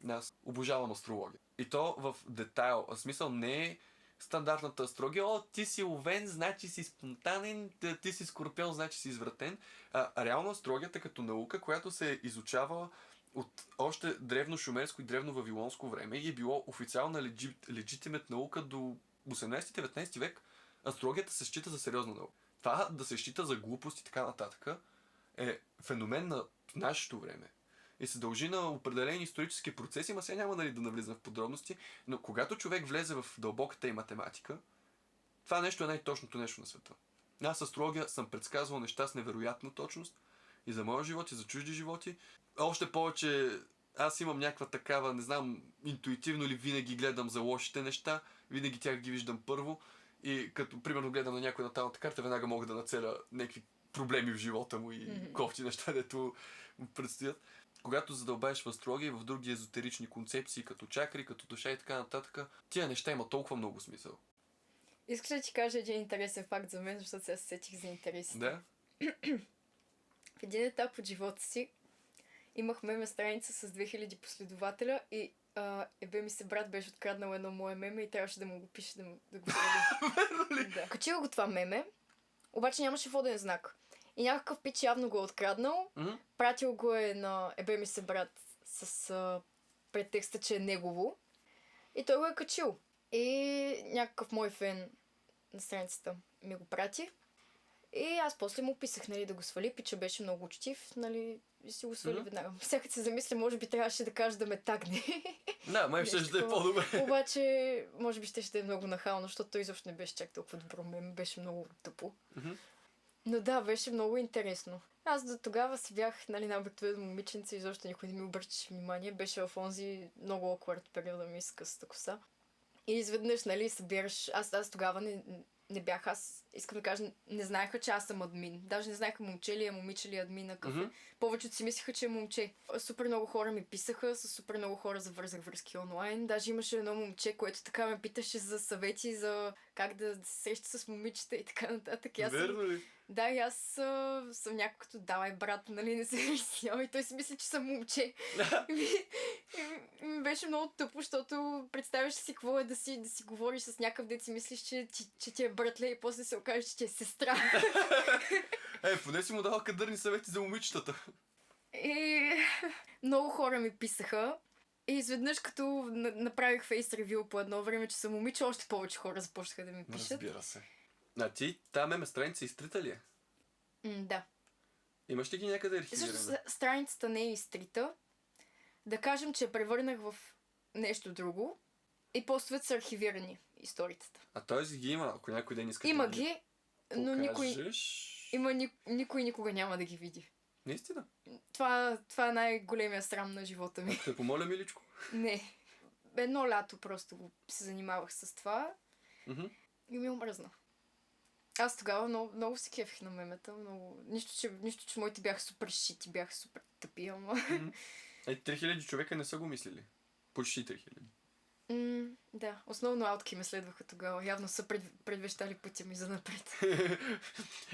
Аз обожавам астрология. И то в детайл. В смисъл не е стандартната астрология. О, ти си овен, значи си спонтанен, ти си скорпион, значи си извратен. Реално астрологията като наука, която се изучава от още древно шумерско и древно вавилонско време и е било официална легитимет наука до 18-19 век, астрологията се счита за сериозна наука. Това да се счита за глупост и така нататък е феномен на нашето време. И се дължи на определени исторически процеси, ма сега няма да навлизам в подробности, но когато човек влезе в дълбоката и математика, това нещо е най-точното нещо на света. Аз с астрология съм предсказвал неща с невероятна точност и за моя живот, и за чужди животи. Още повече аз имам някаква такава, не знам, интуитивно ли винаги гледам за лошите неща, винаги тях ги виждам първо и като примерно гледам на някоя наталната карта, веднага мога да нацеля някакви проблеми в живота му и кофти неща, дето му предстоят. Когато задълбаеш в астрология и в други езотерични концепции, като чакри, като душа и така нататък, тия неща има толкова много смисъл. Искаш да ти кажа един интересен факт за мен, защото се сетих за интересите. Да? В един етап от живота си имах меме страница с 2000 последователя и ебе ми се брат беше откраднал едно мое меме и трябваше да му го пише да го свали. Да. Качил го това меме, обаче нямаше воден знак. И някакъв пич явно го е откраднал, пратил го е на ебе ми се брат с претекста, че е негово и той го е качил. И някакъв мой фен на страницата ми го прати. И аз после му писах, нали, да го свали. Пича беше много учтив, нали, и си го свали веднага. Всяка се замисля, може би трябваше да кажа да ме тагне. Да, май ще да е по-добре. Обаче, може би ще е много нахално, защото той изобщо не беше чак толкова добро меме, беше много тъпо. Но да, беше много интересно. Аз до тогава си бях, нали, на обикновено момиченце и изобщо никой не ми обръщаше внимание. Беше в онзи много awkward периода ми с късата коса. И изведнъж, нали, събираш... Аз тогава не бях, аз искам да кажа, не знаеха, че аз съм админ. Даже не знаеха момче ли е, момиче ли е админ на кафе. Повечето си мислеха, че е момче. Супер много хора ми писаха, с супер много хора завързах връзки онлайн. Даже имаше едно момче, което така ме питаше за съвети, за как да се среща с момичета и така нататък. Верно ли? Да, и аз съм някой като давай брат, нали, не се изява и той си мисли, че съм момче. И ми беше много тъпо, защото представяш си какво е да си говориш с някакъв дет си мислиш, че ти е братле и после се окаже, че ти е сестра. Поне си му дава кадърни съвети за момичетата. И много хора ми писаха. И изведнъж като направих фейс ревю по едно време, че съм момиче, още повече хора започнаха да ми пишат. Разбира се. А ти, тази меме страница изтрита ли е? Да. Имаш ли ги някъде архивирана? Също страницата не е изтрита. Да кажем, че я превърнах в нещо друго и постовете са архивирани историята. А т.е. ги има, ако някой ден иска има да ги но покажеш... никой никога няма да ги види. Наистина? Това е най-големия срам на живота ми. Те помоля, миличко. Не. Едно лято просто се занимавах с това и ми омръзна. Аз тогава много се кефих на мемета. Нищо, че моите бяха супер шити, бяха супер тъпи, ама... 3000 човека не са го мислили. Почти 3000. Да, основно аутки ме следваха тогава. Явно са предвещали пътя ми за напред.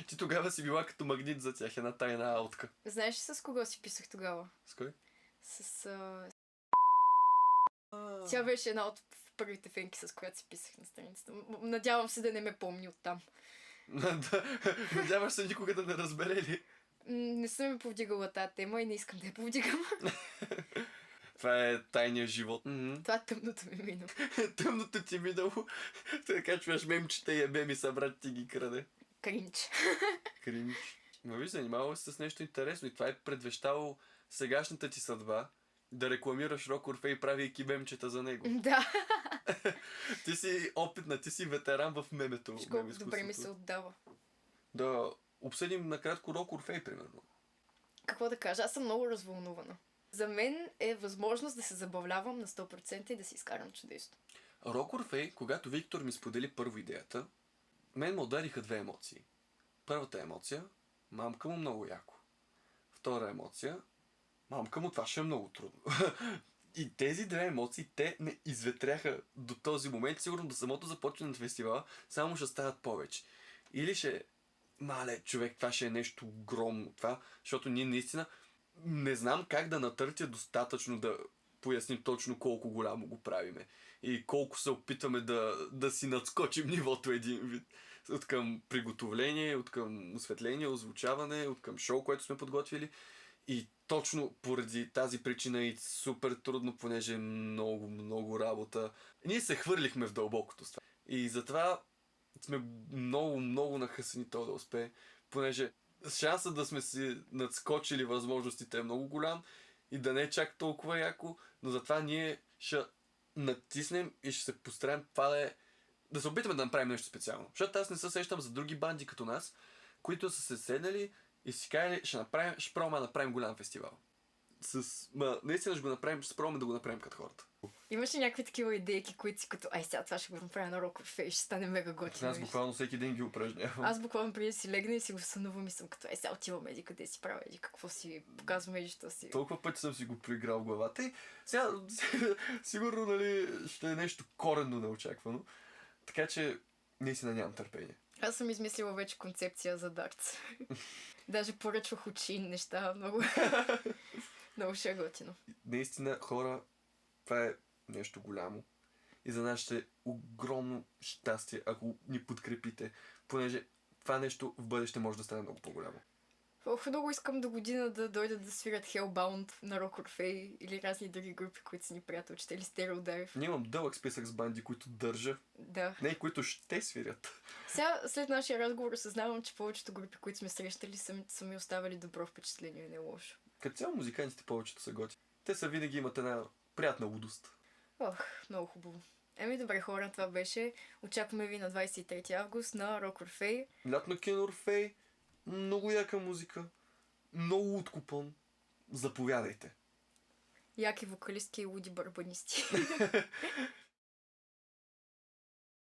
Ти тогава си била като магнит за тях, една тайна аутка. Знаеш ли с кого си писах тогава? С кой? Тя беше една от първите фенки, с която си писах на страницата. Надявам се да не ме помни оттам. Надяваш се никога да не разбере ли? Не съм ми повдигала тази тема и не искам да я повдигам. Това е тайният живот. Това е тъмното ми минало. Тъмното ти минало. Така чуваш мемчета и меми са брат ти ги краде. Кринч. Кринч. Но виж, занимавал се с нещо интересно и това е предвещало сегашната ти съдба да рекламираш Рок Орфей, правейки мемчета за него. Да. Ти си опитна, ти си ветеран в мемето. Колко добре ми се отдава. Да обсъдим накратко Рок Орфей, примерно. Какво да кажа? Аз съм много развълнувана. За мен е възможност да се забавлявам на 100% и да си изкарам чудесно. Рок Орфей, когато Виктор ми сподели първо идеята, мен ме удариха две емоции. Първата емоция, мамка му много яко. втора емоция, мамка му, това ще е много трудно. И тези две емоции, те не изветряха до този момент. Сигурно до самото започване на фестивала, само ще стават повече. Или ще... Мале, човек, това ще е нещо огромно. Това, защото ние наистина не знам как да натъртя достатъчно да поясним точно колко голямо го правиме. И колко се опитваме да си надскочим нивото един вид. От към приготовление, от към осветление, озвучаване, от към шоу, което сме подготвили. И точно поради тази причина е супер трудно, понеже е много, много работа. Ние се хвърлихме в дълбокото с това. И затова сме много, много нахъсани то да успее, понеже шансът да сме си надскочили възможностите е много голям и да не е чак толкова яко, но затова ние ще натиснем и ще се постараем това да се опитаме да направим нещо специално. Защото аз не се сещам за други банди като нас, които са се седнали и си казали, ще пробваме да направим голям фестивал. Наистина ще го направим, ще пробваме да го направим като хората. Имаш ли някакви такива идейки, които си като, сега това ще го направя на Rock or Face, ще стане мега готино. Аз буквално всеки ден ги упражнявам. Аз буквално преди да си легна и си го сънувам и съм като, сега отиваме еди къде си правя, еди какво си показваме, еди що си. Толкова пъти съм си го проиграл в главата и сега сигурно, нали, ще е нещо коренно неочаквано. Така че наистина нямам търпение. Аз съм измислила вече концепция за дартс. Даже поръчвах очи неща, много. Много ще е готино. Наистина, хора, това е нещо голямо. И за нас ще е огромно щастие, ако ни подкрепите, понеже това нещо в бъдеще може да стане много по-голямо. Много искам до година да дойдат да свирят Hellbound на Rock or Face или разни други групи, които са ни приятелчета, или Stereodive. Ние имам дълъг списък с банди, които държа. Да. Не, които ще свирят. Сега, след нашия разговор, осъзнавам, че повечето групи, които сме срещали, са ми оставили добро впечатление, не е лошо. Като цяло музикантите повечето са готи. Те са винаги имат една приятна лудост. Много хубаво. Добре хора, това беше. Очакваме ви на 23 август на Rock or Face. Лятно кино Орфей, много яка музика, много откупон. Заповядайте. Яки вокалистки и луди барабанисти.